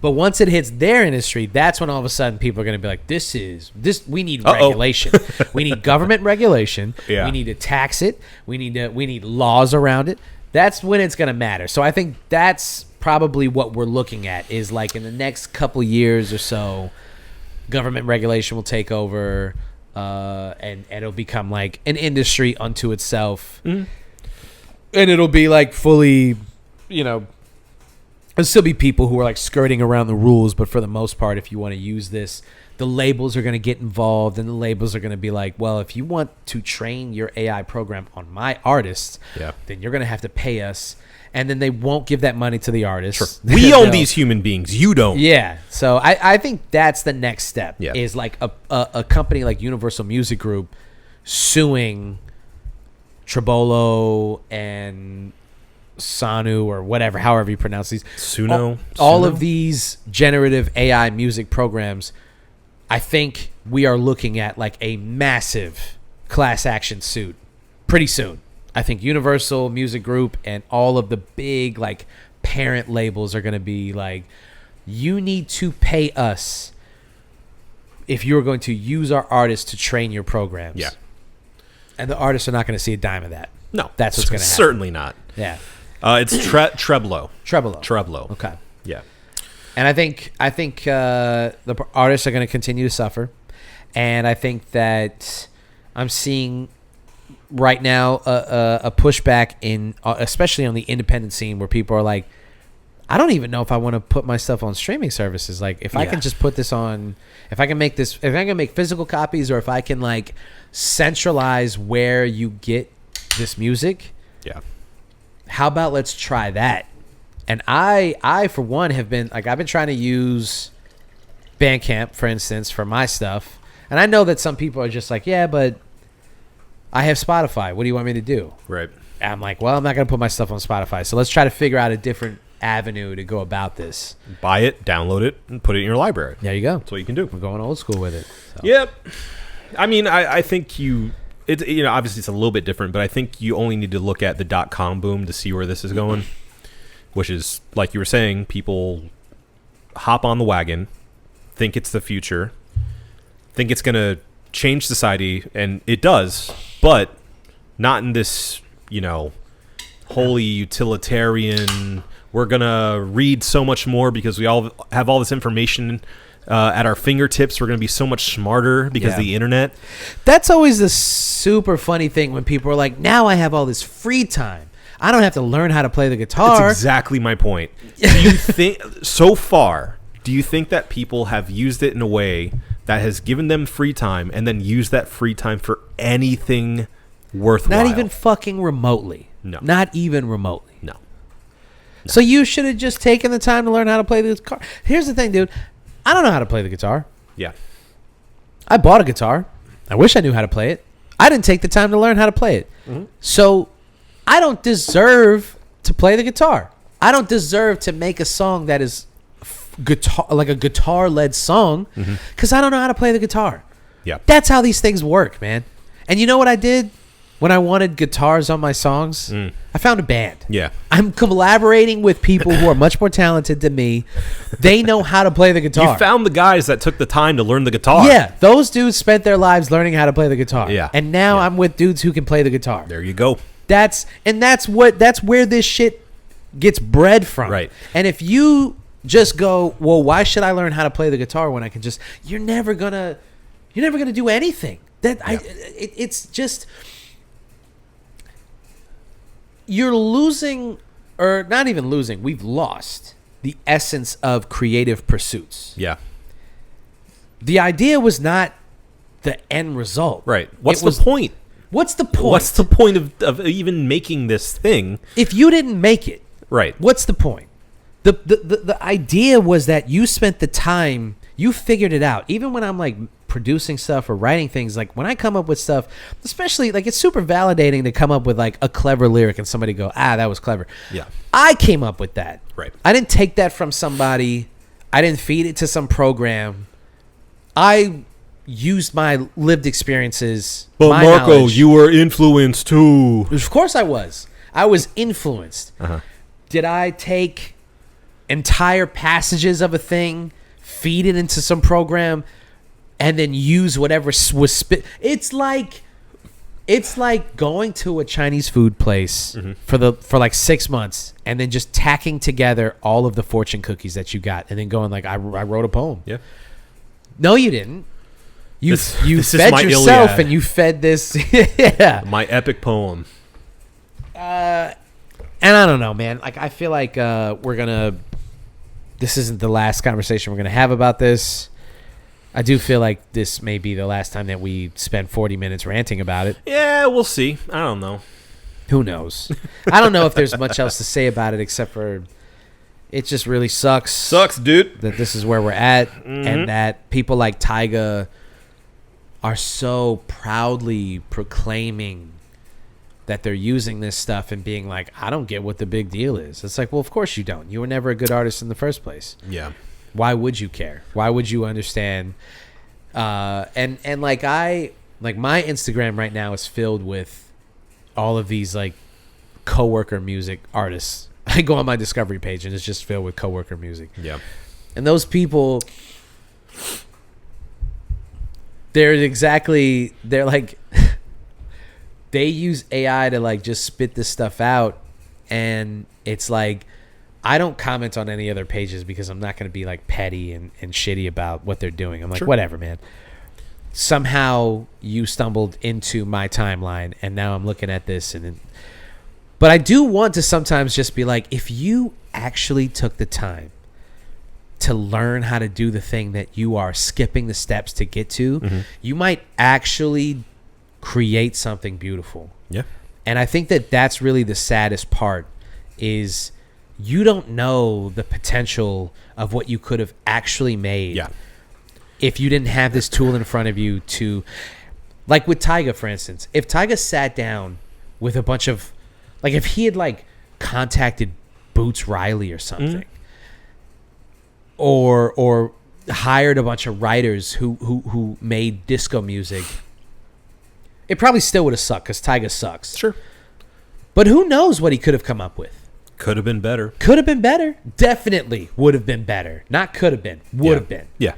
But once it hits their industry, that's when all of a sudden people are going to be like, we need regulation. We need government regulation. Yeah. We need to tax it. We need laws around it. That's when it's going to matter. So I think that's probably what we're looking at, is like in the next couple years or so, government regulation will take over, and it'll become like an industry unto itself. And it'll be like fully, there'll still be people who are like skirting around the rules, but for the most part, if you want to use this, the labels are going to get involved, and the labels are going to be like, well, if you want to train your AI program on my artists, then you're going to have to pay us. And then they won't give that money to the artists. Sure. We own these human beings. You don't. Yeah. So I think that's the next step, is like a company like Universal Music Group suing Trebolo and Sanu, or whatever, however you pronounce these. All of these generative AI music programs. I think we are looking at like a massive class action suit pretty soon. I think Universal Music Group and all of the big like parent labels are going to be like, you need to pay us if you're going to use our artists to train your programs. Yeah. And the artists are not going to see a dime of that. No. That's what's going to happen. Certainly not. Yeah. It's Trebolo. Trebolo. Okay. Yeah. And I think the artists are going to continue to suffer, and I think that I'm seeing right now a pushback in, especially on the independent scene, where people are like, I don't even know if I want to put my stuff on streaming services. Like, if I can just put this on, if I can make physical copies, or if I can like centralize where you get this music. Yeah. How about let's try that? And I for one have been like, I've been trying to use Bandcamp, for instance, for my stuff. And I know that some people are just like, yeah, but I have Spotify. What do you want me to do? Right. And I'm like, well, I'm not going to put my stuff on Spotify. So let's try to figure out a different avenue to go about this. Buy it, download it, and put it in your library. There you go. That's what you can do. We're going old school with it. So. Yep. I mean, I think obviously it's a little bit different, but I think you only need to look at the .com boom to see where this is going, which is, like you were saying, people hop on the wagon, think it's the future, think it's going to change society, and it does, but not in this, wholly utilitarian, we're going to read so much more because we all have all this information at our fingertips. We're going to be so much smarter because of the internet. That's always the super funny thing when people are like, now I have all this free time. I don't have to learn how to play the guitar. That's exactly my point. Do you think, so far, do you think that people have used it in a way that has given them free time and then used that free time for anything worthwhile? Not even fucking remotely. No. Not even remotely. No. So you should have just taken the time to learn how to play the guitar. Here's the thing, dude. I don't know how to play the guitar. Yeah. I bought a guitar. I wish I knew how to play it. I didn't take the time to learn how to play it. Mm-hmm. So I don't deserve to play the guitar. I don't deserve to make a song that is like a guitar-led song, because I don't know how to play the guitar. Yeah. That's how these things work, man. And you know what I did? when I wanted guitars on my songs, I found a band. Yeah. I'm collaborating with people who are much more talented than me. They know how to play the guitar. You found the guys that took the time to learn the guitar. Yeah, those dudes spent their lives learning how to play the guitar. Yeah. And now Yeah. I'm with dudes who can play the guitar. There you go. That's where this shit gets bred from. Right. And if you just go, well, why should I learn how to play the guitar when I can just? You're never gonna do anything. It's just you're losing, or not even losing. We've lost the essence of creative pursuits. Yeah. The idea was not the end result. Right. What's It was- the point? What's the point? What's the point of even making this thing? If you didn't make it, Right. what's the point? The idea was that you spent the time, you figured it out. Even when I'm like producing stuff or writing things, like when I come up with stuff, especially like it's super validating to come up with like a clever lyric and somebody go, that was clever. Yeah. I came up with that. Right. I didn't take that from somebody. I didn't feed it to some program. I used my lived experiences. But my Marco, knowledge. you were influenced too. Of course I was. I was influenced. Uh-huh. Did I take entire passages of a thing, feed it into some program, and then use whatever was spit? It's like going to a Chinese food place for like 6 months and then just tacking together all of the fortune cookies that you got and then going like, I wrote a poem. Yeah. No, you didn't. You This is fed my yourself Iliad. and you fed this. Yeah. My epic poem. And I don't know, man. Like, I feel like this isn't the last conversation we're going to have about this. I do feel like this may be the last time that we spend 40 minutes ranting about it. Yeah, we'll see. I don't know. Who knows? I don't know if there's much else to say about it except for it just really sucks. Sucks, dude. That this is where we're at and that people like Tyga are so proudly proclaiming that they're using this stuff and being like, I don't get what the big deal is. It's like, well, of course you don't. You were never a good artist in the first place. Yeah. Why would you care? Why would you understand? And like my Instagram right now is filled with all of these like coworker music artists. I go on my discovery page and it's just filled with coworker music. Yeah. And those people, they're like, they use AI to like just spit this stuff out. And it's like, I don't comment on any other pages because I'm not going to be like petty and shitty about what they're doing. I'm like, whatever, man. Somehow you stumbled into my timeline and now I'm looking at this. But I do want to sometimes just be like, if you actually took the time to learn how to do the thing that you are skipping the steps to get to, you might actually create something beautiful. Yeah. And I think that that's really the saddest part is you don't know the potential of what you could have actually made if you didn't have this tool in front of you to, like with Tyga, for instance. If Tyga sat down with a bunch of, like if he had like contacted Boots Riley or something, or hired a bunch of writers who made disco music, it probably still would have sucked because Tyga sucks. Sure. But who knows what he could have come up with. Could have been better. Could have been better. Definitely would have been better. Not could have been. Would have been. Yeah.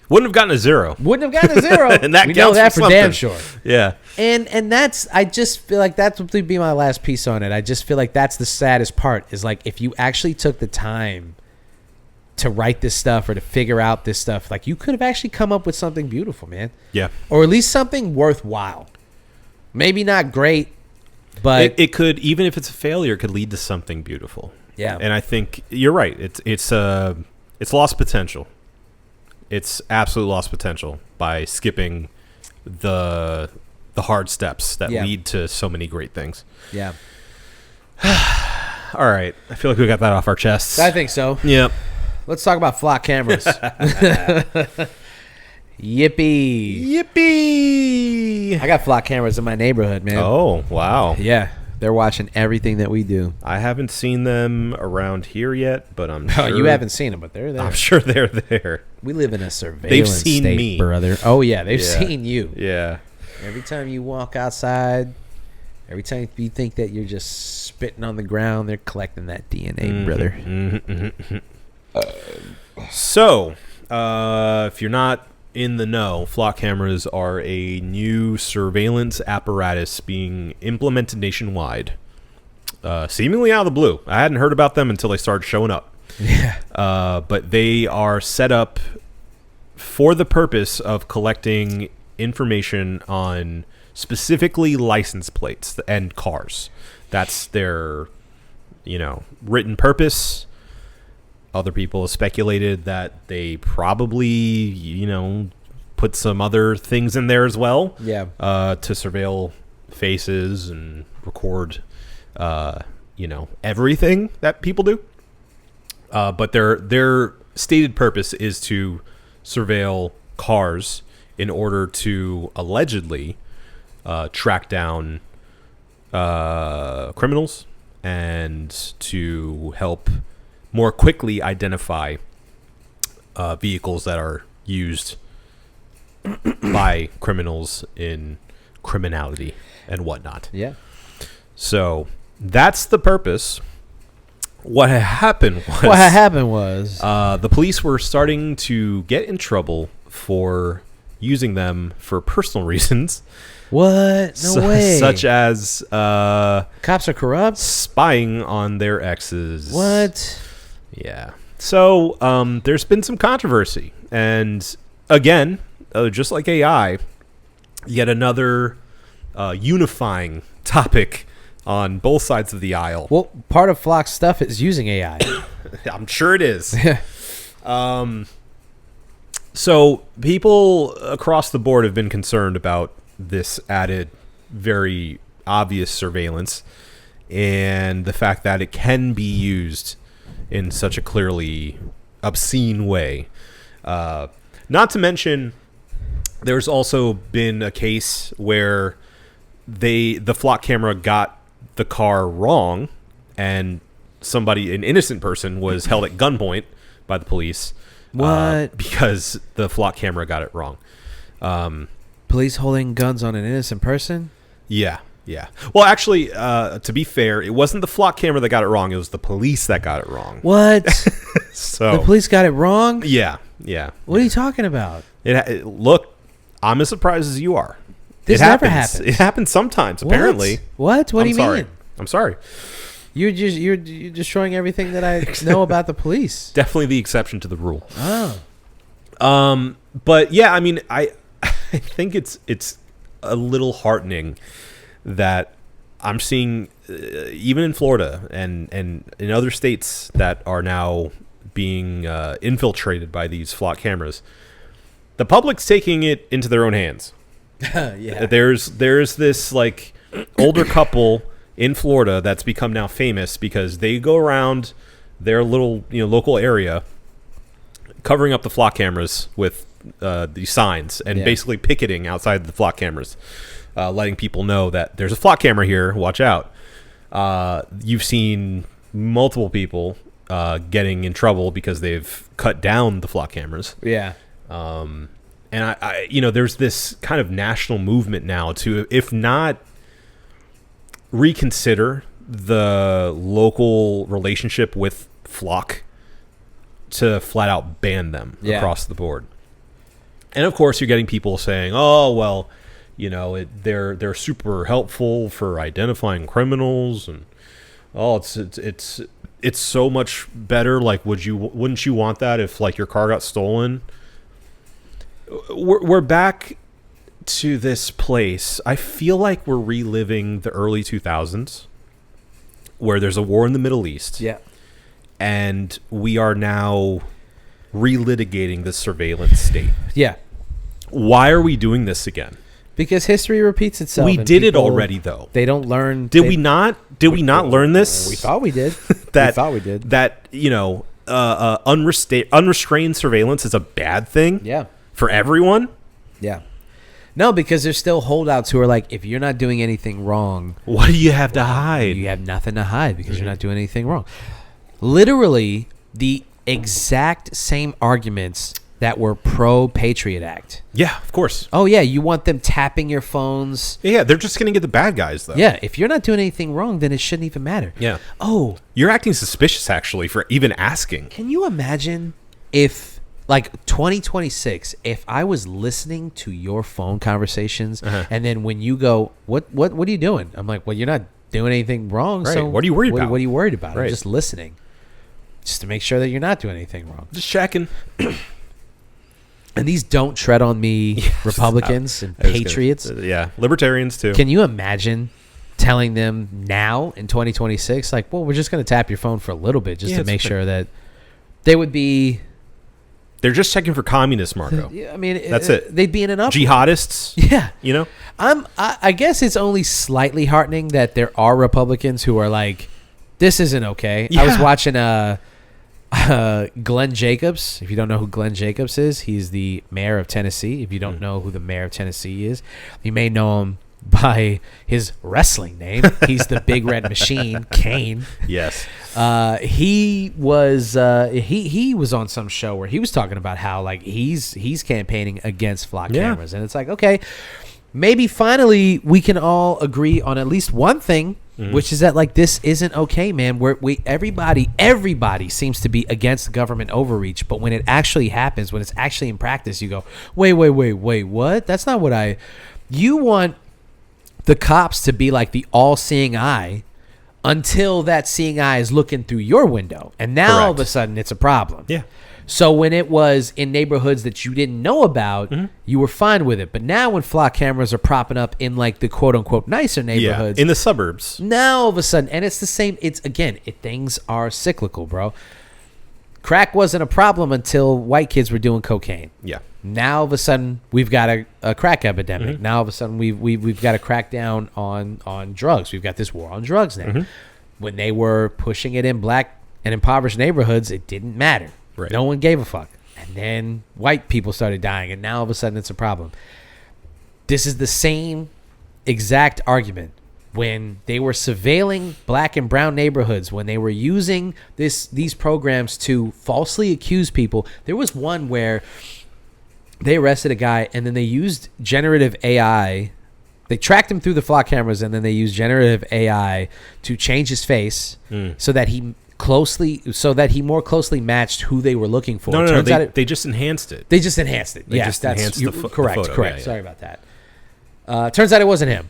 Wouldn't have gotten a 0. Wouldn't have gotten a 0. And that we know counts that for for damn something. sure. Yeah. And that's, I just feel like that would be my last piece on it. I just feel like that's the saddest part is like if you actually took the time to write this stuff or to figure out this stuff, like you could have actually come up with something beautiful, man. Yeah. Or at least something worthwhile. Maybe not great, but It could, even if it's a failure, it could lead to something beautiful. Yeah. And I think you're right. It's lost potential. It's absolute lost potential by skipping the hard steps that lead to so many great things. yeah, All right. I feel like we got that off our chests. I think so. Yep. Let's talk about flock cameras. Yippee. Yippee! I got flock cameras in my neighborhood, man. Oh, wow. Yeah, they're watching everything that we do. I haven't seen them around here yet, but I'm Oh, sure you haven't seen them, but they're there. I'm sure they're there. We live in a surveillance seen state, me. brother. Oh, yeah, they've Yeah. seen you. Yeah. Every time you walk outside, every time you think that you're just spitting on the ground, they're collecting that DNA, brother. So, if you're not in the know, flock cameras are a new surveillance apparatus being implemented nationwide. Seemingly out of the blue. I hadn't heard about them until they started showing up. Yeah. But they are set up for the purpose of collecting information on specifically license plates and cars. That's their, written purpose. Other people have speculated that they probably, put some other things in there as well. Yeah. To surveil faces and record, everything that people do. But their stated purpose is to surveil cars in order to allegedly track down criminals and to help more quickly identify vehicles that are used by criminals in criminality and whatnot. Yeah. So that's the purpose. What happened was the police were starting to get in trouble for using them for personal reasons. What? No way. Such as cops are corrupt? Spying on their exes. What? Yeah. So there's been some controversy. And again, just like AI, yet another unifying topic on both sides of the aisle. Well, part of Flock's stuff is using AI. I'm sure it is. So people across the board have been concerned about this added, very obvious surveillance and the fact that it can be used in such a clearly obscene way. Not to mention, there's also been a case where the flock camera got the car wrong, and an innocent person, was held at gunpoint by the police. What? Because the flock camera got it wrong. Police holding guns on an innocent person? Yeah. Well, actually, to be fair, it wasn't the flock camera that got it wrong. It was the police that got it wrong. What? So the police got it wrong? Yeah. What are you talking about? Look, I'm as surprised as you are. This never happens. It happens sometimes, apparently. What do you mean? I'm sorry. You're destroying everything that I know about the police. Definitely the exception to the rule. Oh. But yeah, I mean, I think it's a little heartening that I'm seeing, even in Florida and in other states that are now being infiltrated by these flock cameras, the public's taking it into their own hands. Yeah. There's this like older couple in Florida that's become now famous because they go around their little local area covering up the flock cameras with these signs and basically picketing outside the flock cameras, letting people know that there's a flock camera here, watch out. You've seen multiple people getting in trouble because they've cut down the flock cameras. Yeah. And I there's this kind of national movement now to, if not reconsider the local relationship with flock, to flat out ban them across the board. And of course, you're getting people saying, "Oh, well, they're super helpful for identifying criminals, and it's so much better. Like, wouldn't you want that if like your car got stolen?" We're back to this place. I feel like we're reliving the early 2000s, where there's a war in the Middle East. Yeah. And we are now relitigating the surveillance state. Yeah. Why are we doing this again? Because history repeats itself. We did it already, though. They don't learn. Did we not learn this? We thought we did. That unrestrained surveillance is a bad thing. Yeah. For everyone. Yeah. No, because there's still holdouts who are like, if you're not doing anything wrong, what do you have to hide? You have nothing to hide because you're not doing anything wrong. Literally, the exact same arguments that were pro-Patriot Act. Yeah, of course. Oh, yeah, you want them tapping your phones. Yeah, they're just going to get the bad guys, though. Yeah, if you're not doing anything wrong, then it shouldn't even matter. Yeah. Oh. You're acting suspicious, actually, for even asking. Can you imagine if, like, 2026, if I was listening to your phone conversations, and then when you go, what are you doing? I'm like, well, you're not doing anything wrong, Right. so What are you worried about? What are you worried about? Right. I'm just listening. Just to make sure that you're not doing anything wrong. Just checking. And these don't tread on me Republicans and patriots. Yeah, libertarians too. Can you imagine telling them now in 2026, like, well, we're just going to tap your phone for a little bit just to make sure that they would be... They're just checking for communists, Marco. I mean, That's it. They'd be in an uproar. Jihadists. Yeah. You know? I guess it's only slightly heartening that there are Republicans who are like, this isn't okay. Yeah. I was watching Glenn Jacobs. If you don't know who Glenn Jacobs is, he's the mayor of Tennessee. If you don't know who the mayor of Tennessee is, you may know him by his wrestling name. He's the Big Red Machine, Kane. Yes. He was on some show where he was talking about how like he's campaigning against flock cameras, and it's like, okay, maybe finally we can all agree on at least one thing. Which is that like this isn't okay, man. Everybody seems to be against government overreach, but when it actually happens, when it's actually in practice, you go, wait, what? That's not what you want the cops to be like the all-seeing eye until that seeing eye is looking through your window, and now all of a sudden it's a problem. Yeah. So when it was in neighborhoods that you didn't know about, you were fine with it. But now when flock cameras are propping up in like the quote unquote nicer neighborhoods, in the suburbs, now all of a sudden, and it's the same. It's again, things are cyclical, bro. Crack wasn't a problem until white kids were doing cocaine. Yeah. Now all of a sudden we've got a crack epidemic. Now all of a sudden we've got to crack down on drugs. We've got this war on drugs now. When they were pushing it in black and impoverished neighborhoods, it didn't matter. Right. No one gave a fuck. And then white people started dying, and now all of a sudden it's a problem. This is the same exact argument when they were surveilling black and brown neighborhoods, when they were using these programs to falsely accuse people. There was one where they arrested a guy, and then they used generative AI. They tracked him through the flock cameras, and then they used generative AI to change his face so that he more closely matched who they were looking for. No, they just enhanced it. They just enhanced it. Yes, that's correct. the photo. Correct. Yeah. Sorry about that. Turns out it wasn't him.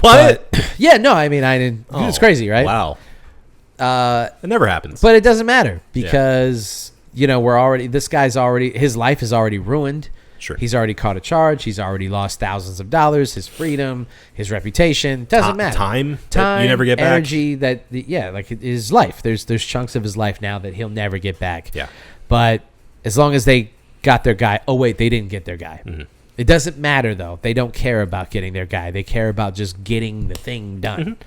What? But, yeah, no, I mean, I didn't. It's crazy, right? Wow. It never happens. But it doesn't matter because, this guy's his life is already ruined. Sure. He's already caught a charge. He's already lost thousands of dollars, his freedom, his reputation. Doesn't matter. Time that you never get back. Energy like his life. There's chunks of his life now that he'll never get back. Yeah. But as long as they got their guy. Oh, wait, they didn't get their guy. It doesn't matter, though. They don't care about getting their guy. They care about just getting the thing done.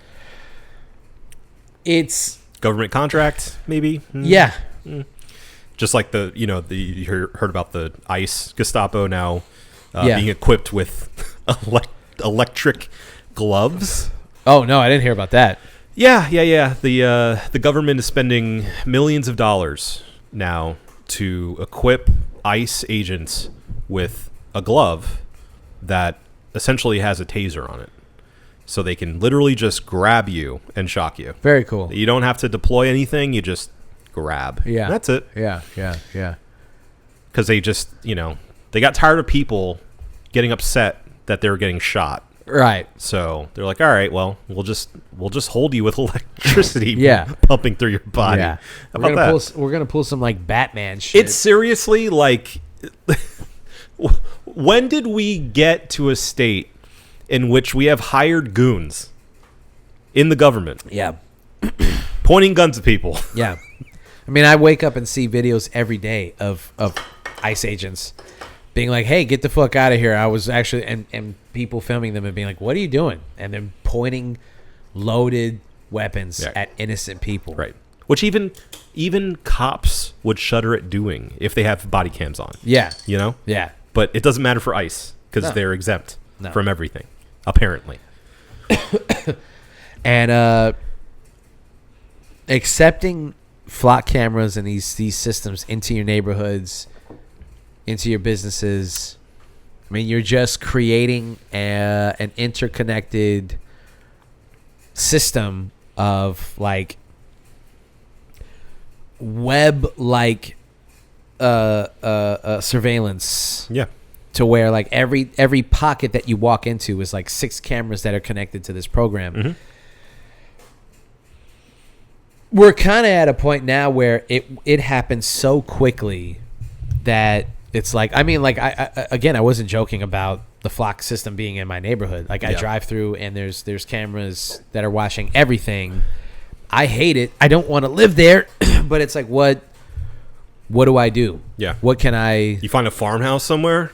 It's... Government contract, maybe? Yeah. Just like you heard about the ICE Gestapo now being equipped with electric gloves. Oh, no, I didn't hear about that. Yeah. The government is spending millions of dollars now to equip ICE agents with a glove that essentially has a taser on it. So they can literally just grab you and shock you. Very cool. You don't have to deploy anything. You just grab. Yeah. That's it. Yeah. Because they just, they got tired of people getting upset that they were getting shot. Right. So they're like, all right, well, we'll just hold you with electricity pumping through your body. Yeah. How about that? We're going to pull some like Batman shit. It's seriously like, when did we get to a state in which we have hired goons in the government? Yeah. Pointing guns at people. Yeah. I mean, I wake up and see videos every day of ICE agents being like, hey, get the fuck out of here. I was actually, and people filming them and being like, what are you doing? And then pointing loaded weapons at innocent people. Right. Which even cops would shudder at doing if they have body cams on. Yeah. Yeah. But it doesn't matter for ICE because they're exempt from everything, apparently. And accepting flock cameras and these systems into your neighborhoods into your businesses. I mean, you're just creating an interconnected system of like web-like surveillance. Yeah. To where like every pocket that you walk into is like 6 cameras that are connected to this program. Mm-hmm. We're kind of at a point now where it happens so quickly that it's like, I mean, like I wasn't joking about the flock system being in my neighborhood. Like I drive through and there's cameras that are watching everything. I hate it. I don't want to live there, but it's like, what do I do? Yeah. What can I? You find a farmhouse somewhere,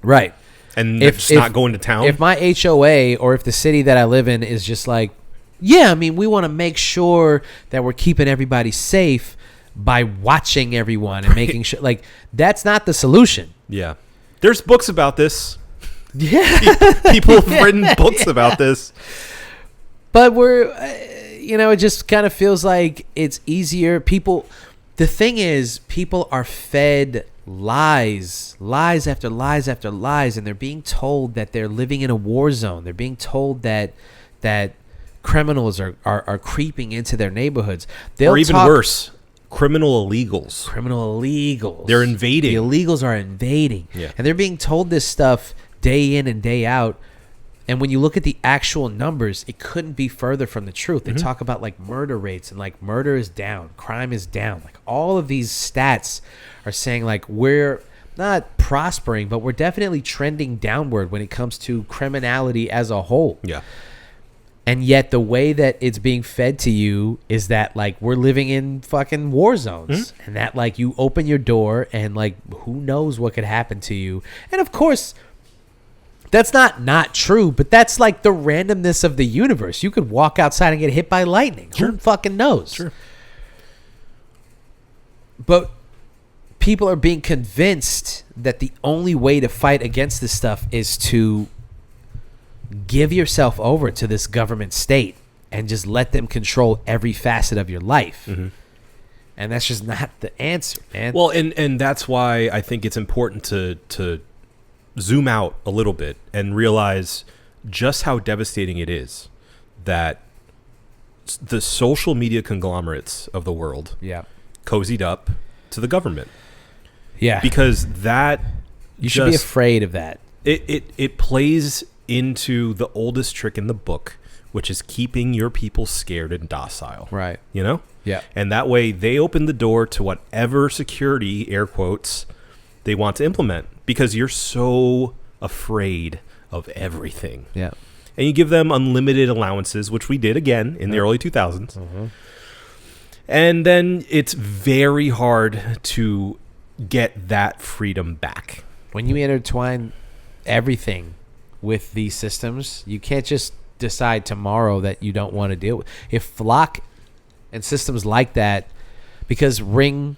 right? And if not going to town. If my HOA or if the city that I live in is just like, yeah, I mean, we want to make sure that we're keeping everybody safe by watching everyone and making sure, like, that's not the solution. Yeah. There's books about this. Yeah. People have written books about this. But it just kind of feels like it's easier. The thing is, people are fed lies after lies after lies, and they're being told that they're living in a war zone. They're being told that criminals are creeping into their neighborhoods. Or even worse, criminal illegals. They're invading. The illegals are invading. Yeah. And they're being told this stuff day in and day out. And when you look at the actual numbers, it couldn't be further from the truth. They talk about like murder rates and like murder is down, crime is down. Like all of these stats are saying like we're not prospering, but we're definitely trending downward when it comes to criminality as a whole. Yeah. And yet the way that it's being fed to you is that like we're living in fucking war zones and that like you open your door and like who knows what could happen to you. And of course, that's not true, but that's like the randomness of the universe. You could walk outside and get hit by lightning. Sure. Who fucking knows? Sure. But people are being convinced that the only way to fight against this stuff is to give yourself over to this government state and just let them control every facet of your life. Mm-hmm. And that's just not the answer, man. Well, and that's why I think it's important to zoom out a little bit and realize just how devastating it is that the social media conglomerates of the world cozied up to the government. Yeah. Because that you should be afraid of that. It plays into the oldest trick in the book, which is keeping your people scared and docile. Right. You know? Yeah. And that way they open the door to whatever security, air quotes, they want to implement because you're so afraid of everything. Yeah. And you give them unlimited allowances, which we did again in the early 2000s. Mm-hmm. And then it's very hard to get that freedom back. When you intertwine everything with these systems, you can't just decide tomorrow that you don't want to deal with. If Flock and systems like that, because Ring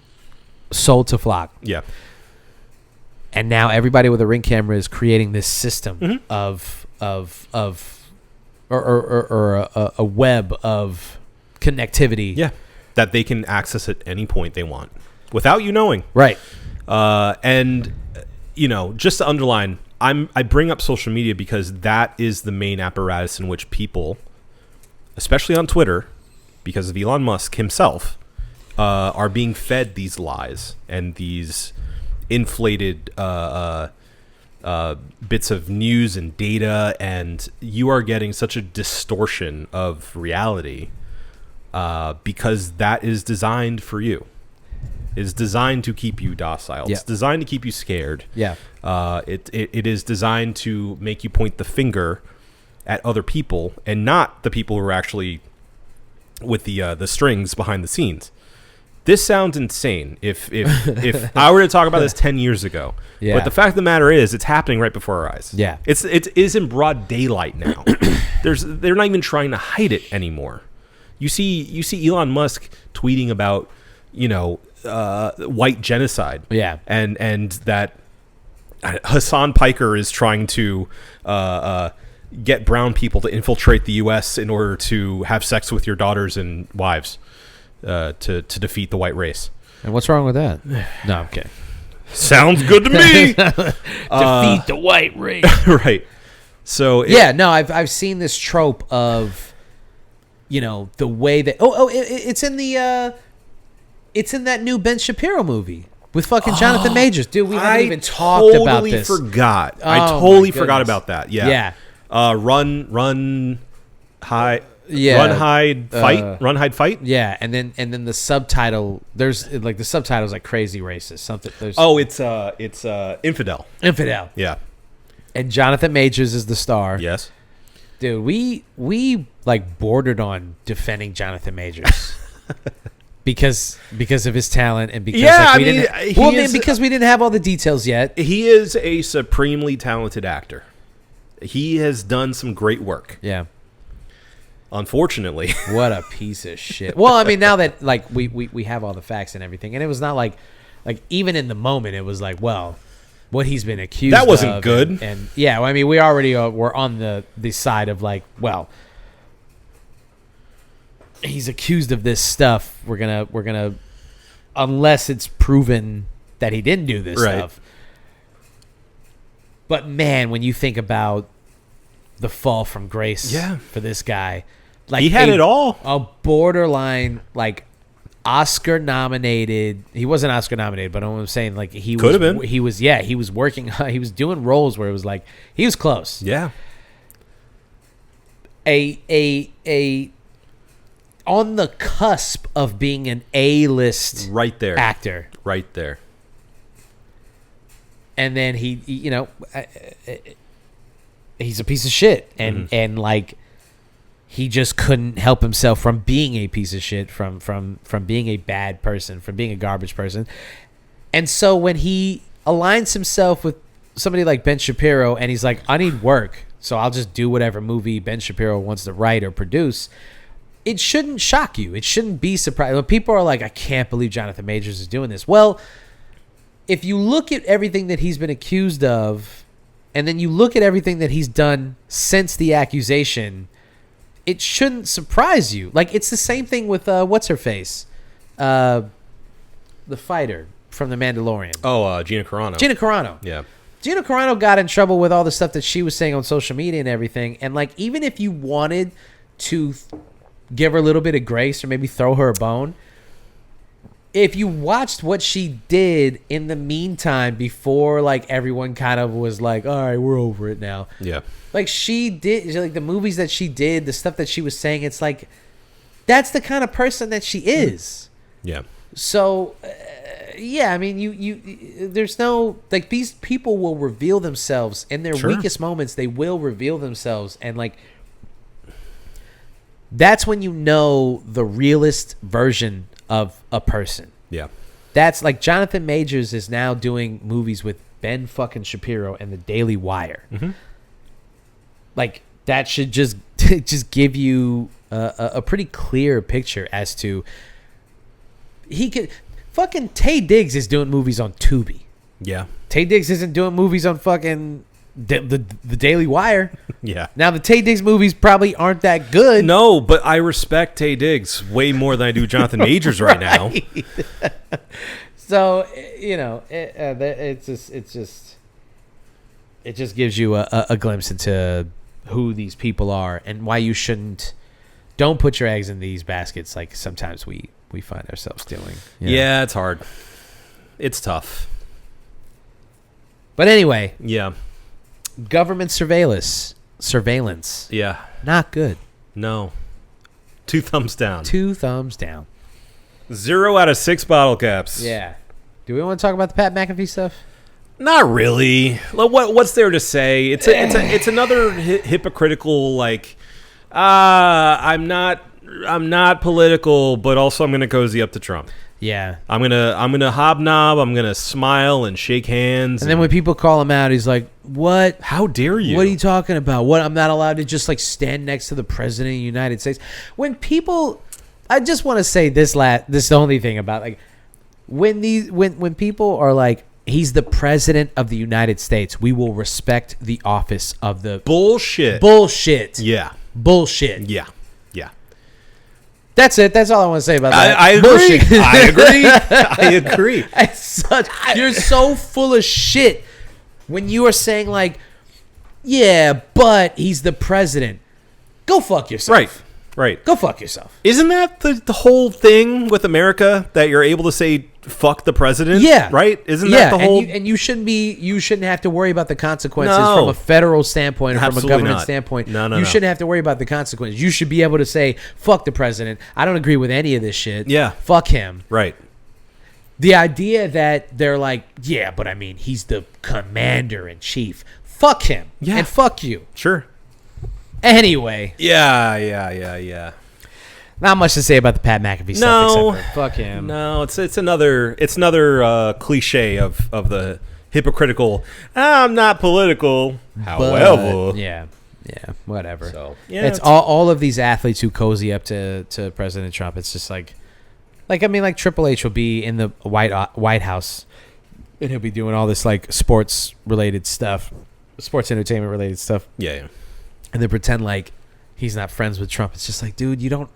sold to Flock. Yeah. And now everybody with a Ring camera is creating this system of a web of connectivity. Yeah. That they can access at any point they want without you knowing. Right. And, just to underline, I bring up social media because that is the main apparatus in which people, especially on Twitter, because of Elon Musk himself, are being fed these lies and these inflated bits of news and data, and you are getting such a distortion of reality because that is designed for you. It's designed to keep you docile. Yeah. It's designed to keep you scared. Yeah. It is designed to make you point the finger at other people and not the people who are actually with the strings behind the scenes. This sounds insane if I were to talk about this 10 years ago. Yeah. But the fact of the matter is it's happening right before our eyes. Yeah. It is in broad daylight now. They're not even trying to hide it anymore. You see Elon Musk tweeting about, white genocide. Yeah. And that Hassan Piker is trying to get brown people to infiltrate the U.S. in order to have sex with your daughters and wives to defeat the white race. And what's wrong with that? No, I'm kidding. Sounds good to me. Defeat the white race. Right. So Yeah, no, I've seen this trope of, the way that it's in that new Ben Shapiro movie with fucking Jonathan Majors, dude. We haven't even talked about this. Forgot. Oh, I my totally forgot goodness. about that. Yeah. Run, hide, Yeah. run, hide, fight, run, hide, fight. Yeah, and then the subtitle. There's like the subtitle's like crazy racist something. There's It's infidel. infidel. Yeah. And Jonathan Majors is the star. Yes. Dude, we like bordered on defending Jonathan Majors because of his talent and because because we didn't have all the details yet. He is a supremely talented actor. He has done some great work. Yeah. Unfortunately. What a piece of shit. Well, I mean, now that like we have all the facts and everything, and it was not like even in the moment it was like, well, what he's been accused of. That wasn't good. And yeah, well, I mean, we already were on the side of like, well, he's accused of this stuff. We're gonna unless it's proven that he didn't do this stuff. But man, when you think about the fall from grace for this guy, like he had it all. A borderline like Oscar nominated. He wasn't Oscar nominated, but I'm saying like he could have been. He was working. He was doing roles where it was like he was close. Yeah. A on the cusp of being an A-list Right there. actor. Right there. And then he he's a piece of shit, and like he just couldn't help himself from being a piece of shit, from being a bad person, from being a garbage person. And so when he aligns himself with somebody like Ben Shapiro, and he's like, I need work, so I'll just do whatever movie Ben Shapiro wants to write or produce. It shouldn't shock you. It shouldn't be surprising. When people are like, I can't believe Jonathan Majors is doing this. Well, if you look at everything that he's been accused of, and then you look at everything that he's done since the accusation, it shouldn't surprise you. Like, it's the same thing with, what's-her-face? The fighter from The Mandalorian. Oh, Gina Carano. Gina Carano. Yeah. Gina Carano got in trouble with all the stuff that she was saying on social media and everything. And, like, even if you wanted to give her a little bit of grace or maybe throw her a bone, if you watched what she did in the meantime before, like, everyone kind of was like, all right, we're over it now. Yeah. Like, she did, like, the movies that she did, the stuff that she was saying, it's like, that's the kind of person that she is. Yeah. So, yeah, I mean, you there's no, like, these people will reveal themselves in their weakest moments. They will reveal themselves. And, like, that's when you know the realest version of a person. Yeah. That's like Jonathan Majors is now doing movies with Ben fucking Shapiro and the Daily Wire. Mm-hmm. Like, that should just give you a pretty clear picture as to he could fucking Taye Diggs is doing movies on Tubi. Yeah. Taye Diggs isn't doing movies on fucking the Daily Wire. Yeah. Now, the Taye Diggs movies probably aren't that good. No, but I respect Taye Diggs way more than I do Jonathan Majors right now. So, you know, it just gives you a glimpse into who these people are and why you don't put your eggs in these baskets like sometimes we find ourselves doing. Yeah, it's hard. It's tough. But anyway. Yeah. Government surveillance. Yeah. Not good. No. 2 thumbs down. 2 thumbs down. 0 out of 6 bottle caps. Yeah. Do we want to talk about the Pat McAfee stuff? Not really. Like, what's there to say? It's another hypocritical, like, I'm not political, but also I'm gonna cozy up to Trump. Yeah. I'm gonna hobnob. I'm gonna smile and shake hands. And then when people call him out, he's like, "What? How dare you? What are you talking about? What? I'm not allowed to just like stand next to the president of the United States." When people, I just want to say this the only thing about like when people are like, he's the president of the United States, we will respect the office of the bullshit. Bullshit. Yeah. Bullshit. Yeah. Yeah. That's it. That's all I want to say about that. I agree. Bullshit. I agree. You're so full of shit when you are saying like, yeah, but he's the president. Go fuck yourself. Right. Go fuck yourself. Isn't that the whole thing with America, that you're able to say fuck the president? Yeah. Right? Isn't that the whole... And you shouldn't have to worry about the consequences No. from a federal standpoint or from a Absolutely government not. standpoint. No, you shouldn't have to worry about the consequences. You should be able to say, fuck the president. I don't agree with any of this shit. Yeah. Fuck him. Right. The idea that they're like, yeah, but I mean, he's the commander in chief. Fuck him. Yeah. And fuck you. Sure. Anyway. Yeah. Not much to say about the Pat McAfee stuff. No. Except for fuck him. No, it's another cliche of the hypocritical. I'm not political. However, Yeah, whatever. So, yeah, it's all of these athletes who cozy up to President Trump. It's just like I mean, like Triple H will be in the White House, and he'll be doing all this like sports related stuff, sports entertainment related stuff. Yeah. And then pretend like he's not friends with Trump. It's just like, dude, you don't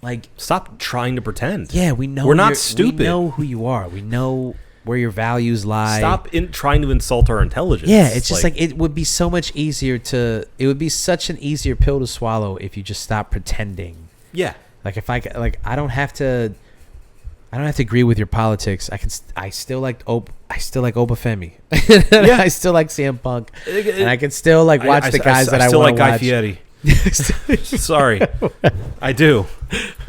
like. Stop trying to pretend. Yeah, we know We're not stupid. We know who you are. We know where your values lie. Stop trying to insult our intelligence. Yeah, it's just like it would be so much easier to. It would be such an easier pill to swallow if you just stop pretending. Yeah. Like if I don't have to agree with your politics. I still like Obafemi. Yeah. I still like CM Punk, and I can still like watch the guys that I still want like to watch. Guy Fieri. Sorry, I do.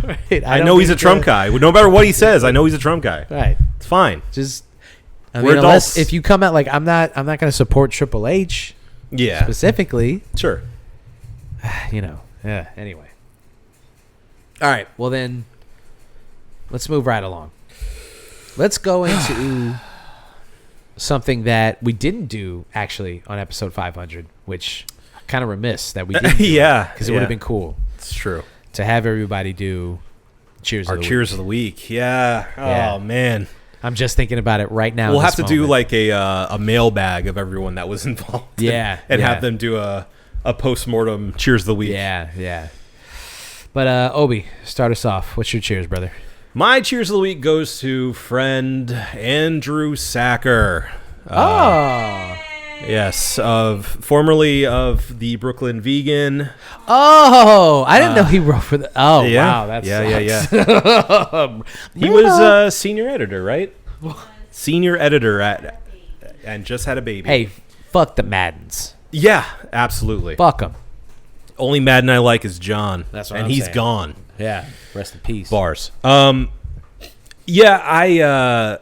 Right, I know he's a Trump guy. No matter what he says, I know he's a Trump guy. Right. It's fine. Just We're unless adults. if you come out like I'm not going to support Triple H Yeah. specifically. Sure. Yeah. Anyway. All right. Well then, let's move right along. Let's go into something that we didn't do actually on episode 500, which I'm kind of remiss that we didn't. Yeah. Because it would have been cool It's true. to have everybody do cheers. Our of the cheers week. of the week. Yeah. Yeah. Oh man. I'm just thinking about it right now. We'll in have this to do moment. like a mailbag of everyone that was involved. Yeah, And yeah. have them do a post-mortem cheers of the week. Yeah. But Obi, start us off. What's your cheers, brother? My cheers of the week goes to friend Andrew Sacker. Yes, formerly of the Brooklyn Vegan. I didn't know he wrote for the. Oh, Yeah. wow, that's Yeah. He was senior editor, right? Senior editor and just had a baby. Hey, fuck the Maddens. Yeah, absolutely. Fuck them. Only Madden I like is John. That's what and I'm he's saying. gone. Yeah. Rest in peace. Bars. Yeah,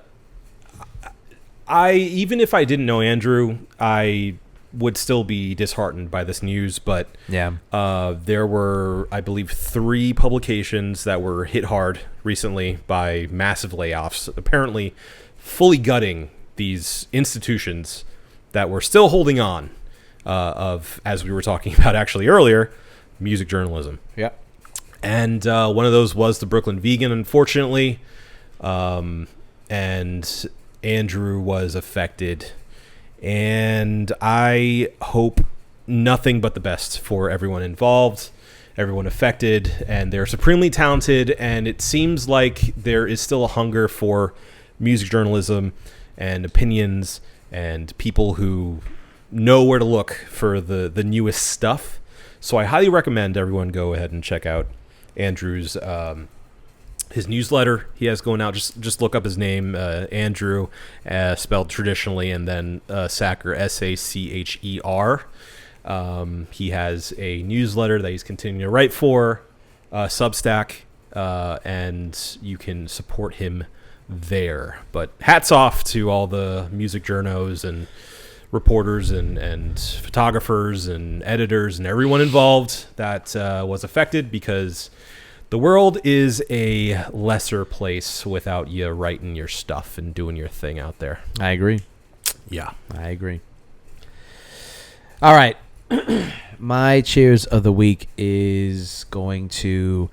I even if I didn't know Andrew, I would still be disheartened by this news. But Yeah. there were, I believe, 3 publications that were hit hard recently by massive layoffs, apparently fully gutting these institutions that were still holding on of, as we were talking about actually earlier, music journalism. Yeah. And one of those was the Brooklyn Vegan, unfortunately. And Andrew was affected. And I hope nothing but the best for everyone involved, everyone affected. And they're supremely talented. And it seems like there is still a hunger for music journalism and opinions and people who know where to look for the newest stuff. So I highly recommend everyone go ahead and check out Andrew's his newsletter he has going out. Just look up his name, Andrew, spelled traditionally, and then Sacker, Sacher. He has a newsletter that he's continuing to write for, Substack, and you can support him there. But hats off to all the music journos and reporters and photographers and editors and everyone involved that was affected, because the world is a lesser place without you writing your stuff and doing your thing out there. I agree. Yeah. I agree. All right. My cheers of the week is going to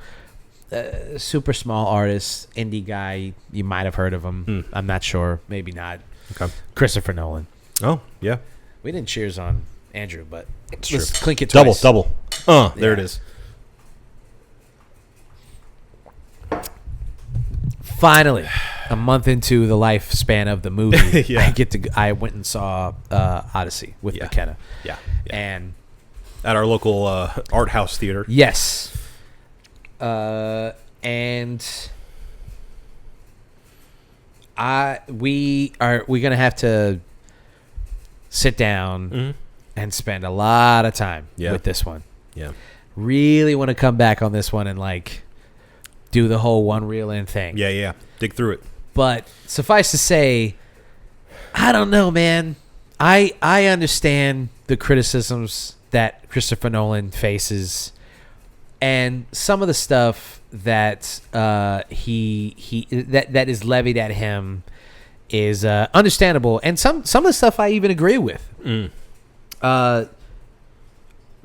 a super small artist, indie guy. You might have heard of him. I'm not sure. Maybe not. Okay. Christopher Nolan. Oh, yeah. We didn't cheers on Andrew, but It's let's true. clink it twice. Double. There it is. finally, a month into the lifespan of the movie, Yeah. I went and saw Odyssey with McKenna. Yeah. And At our local art house theater. yes. And we're gonna have to sit down and spend a lot of time with this one. Yeah. Really want to come back on this one and like do the whole one reel in thing. Yeah. Dig through it. But suffice to say, I don't know, man. I understand the criticisms that Christopher Nolan faces, and some of the stuff that that is levied at him is understandable, and some of the stuff I even agree with.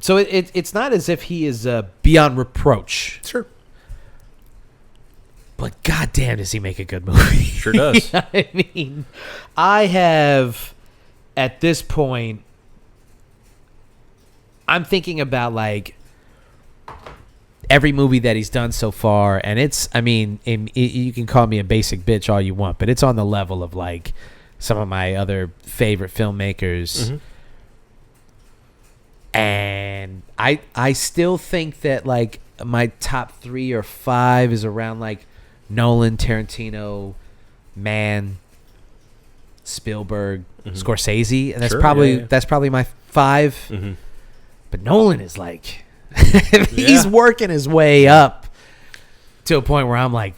So it's not as if he is beyond reproach. Sure. But goddamn, does he make a good movie? Sure does. I mean, I have, at this point, I'm thinking about like every movie that he's done so far, and it's, I mean, you can call me a basic bitch all you want, but it's on the level of like some of my other favorite filmmakers. And I still think that like my top 3 or 5 is around like Nolan, Tarantino, Mann, Spielberg, Scorsese, and that's probably my 5. But Nolan is like he's working his way up to a point where I'm like,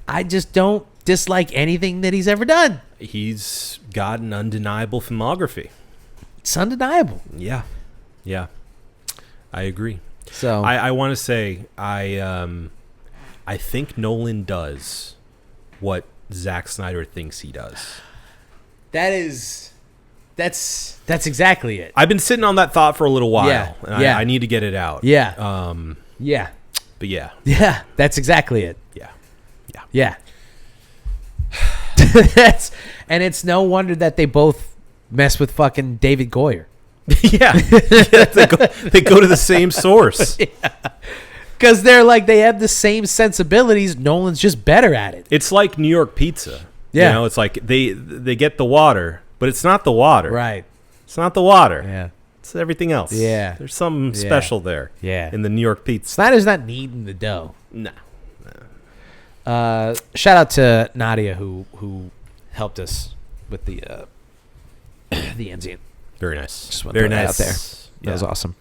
I just don't dislike anything that he's ever done. He's got an undeniable filmography. It's undeniable. Yeah. I agree. So I want to say I think Nolan does what Zack Snyder thinks he does. that's exactly it. I've been sitting on that thought for a little while. Yeah, And yeah. I need to get it out. Yeah. Yeah. But yeah. Yeah, that's exactly it. Yeah. Yeah. And it's no wonder that they both mess with fucking David Goyer. Yeah. They go to the same source. Because they're like, they have the same sensibilities. Nolan's just better at it. It's like New York pizza. Yeah. You know, it's like they get the water, but it's not the water. Right. It's not the water. Yeah. It's everything else. Yeah. There's something special there. Yeah. In the New York pizza. Snyder's not kneading the dough. No. Shout out to Nadia who helped us with the Enzian. Very nice. Just want to Very throw that nice. out there. That was awesome.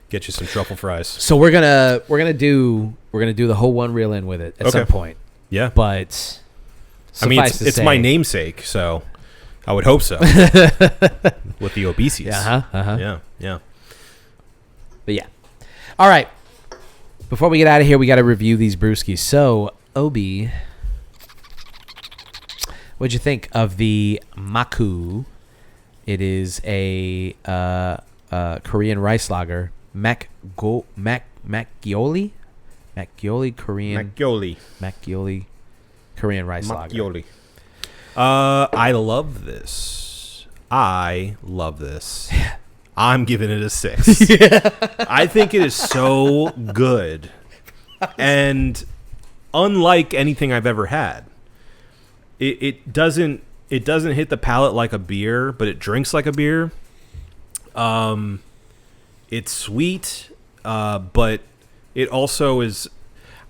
Get you some truffle fries. So we're gonna do the whole one reel in with it at some point. Yeah. But I mean, suffice to it's say- my namesake, so I would hope so. With the obesies. Yeah. But yeah. All right. Before we get out of here, we got to review these brewskis. So, Obi, what'd you think of the Mákku? It is a Korean rice lager. Makgeolli? Makgeolli Korean. Makgeolli Korean rice lager. Makgeolli. I love this. I'm giving it a 6. I think it is so good. And unlike anything I've ever had. It doesn't hit the palate like a beer, but it drinks like a beer. It's sweet, but it also is.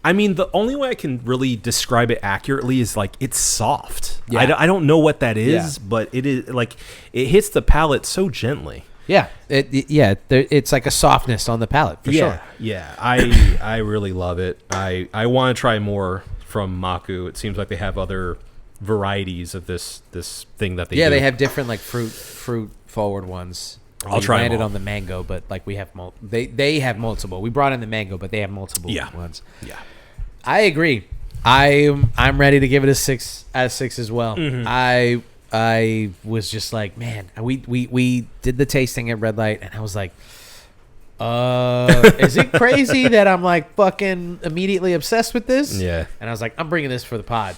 I mean, the only way I can really describe it accurately is like it's soft. Yeah. I don't know what that is, but it is like it hits the palate so gently. Yeah. It's like a softness on the palate, for sure. Yeah. I really love it. I want to try more from Mákku. It seems like they have other varieties of this thing that they do. Yeah, they have different like fruit forward ones. I'll try them landed all. on the mango, but like we have they have multiple. We brought in the mango, but they have multiple ones. Yeah. I agree. I'm ready to give it a 6 out of 6 as well. Mm-hmm. I was just like, man, we did the tasting at Red Light, and I was like, is it crazy that I'm like fucking immediately obsessed with this? Yeah. And I was like, I'm bringing this for the pod.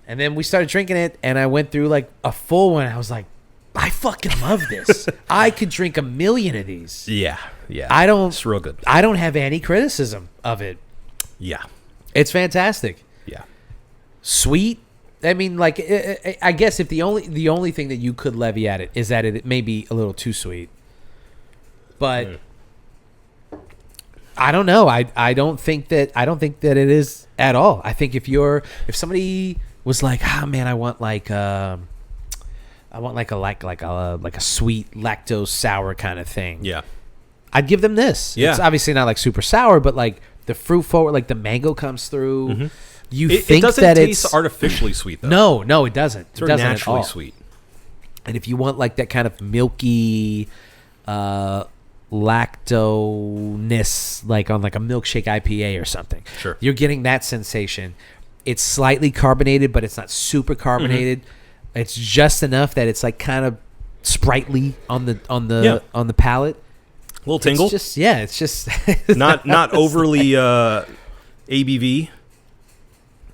And then we started drinking it, and I went through like a full one. I was like, I fucking love this. I could drink 1 million of these. Yeah. It's real good. I don't have any criticism of it. Yeah. It's fantastic. Yeah. Sweet, I mean, like, I guess if the only thing that you could levy at it is that it may be a little too sweet. But I don't know. I don't think that it is at all. I think if somebody was like, "Ah, man, I want like a sweet lactose sour kind of thing." Yeah. I'd give them this. Yeah. It's obviously not like super sour, but like the fruit forward, like the mango comes through. Mm-hmm. It doesn't taste artificially sweet though. No, it doesn't. It's It very doesn't at naturally all. sweet. And if you want like that kind of milky lactoness, like on like a milkshake IPA or something, Sure. you're getting that sensation. It's slightly carbonated, but it's not super carbonated. It's just enough that it's like kind of sprightly on the palate. A little tingle. It's just not overly ABV.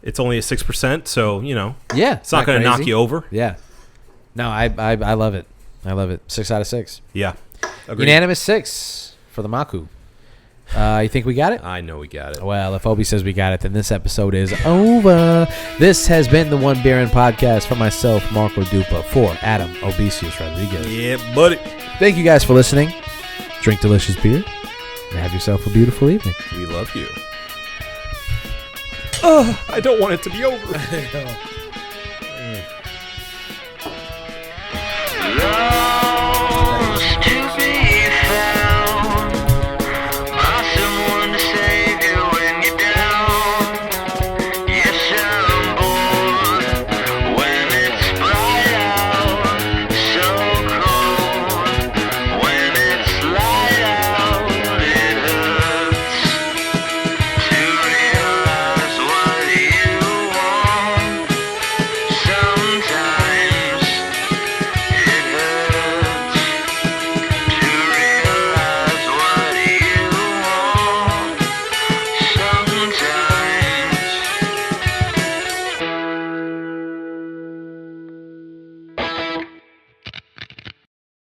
It's only a 6%, so it's not going to knock you over. Yeah. No, I love it. I love it. 6 out of 6. Yeah. Agreed. Unanimous 6 for the Mákku. You think we got it? I know we got it. Well, if Obi says we got it, then this episode is over. This has been the One Beer In Podcast for myself, Marco Dupa, for Adam Obesius Rodriguez. Yeah, buddy. Thank you guys for listening. Drink delicious beer and have yourself a beautiful evening. We love you. I don't want it to be over.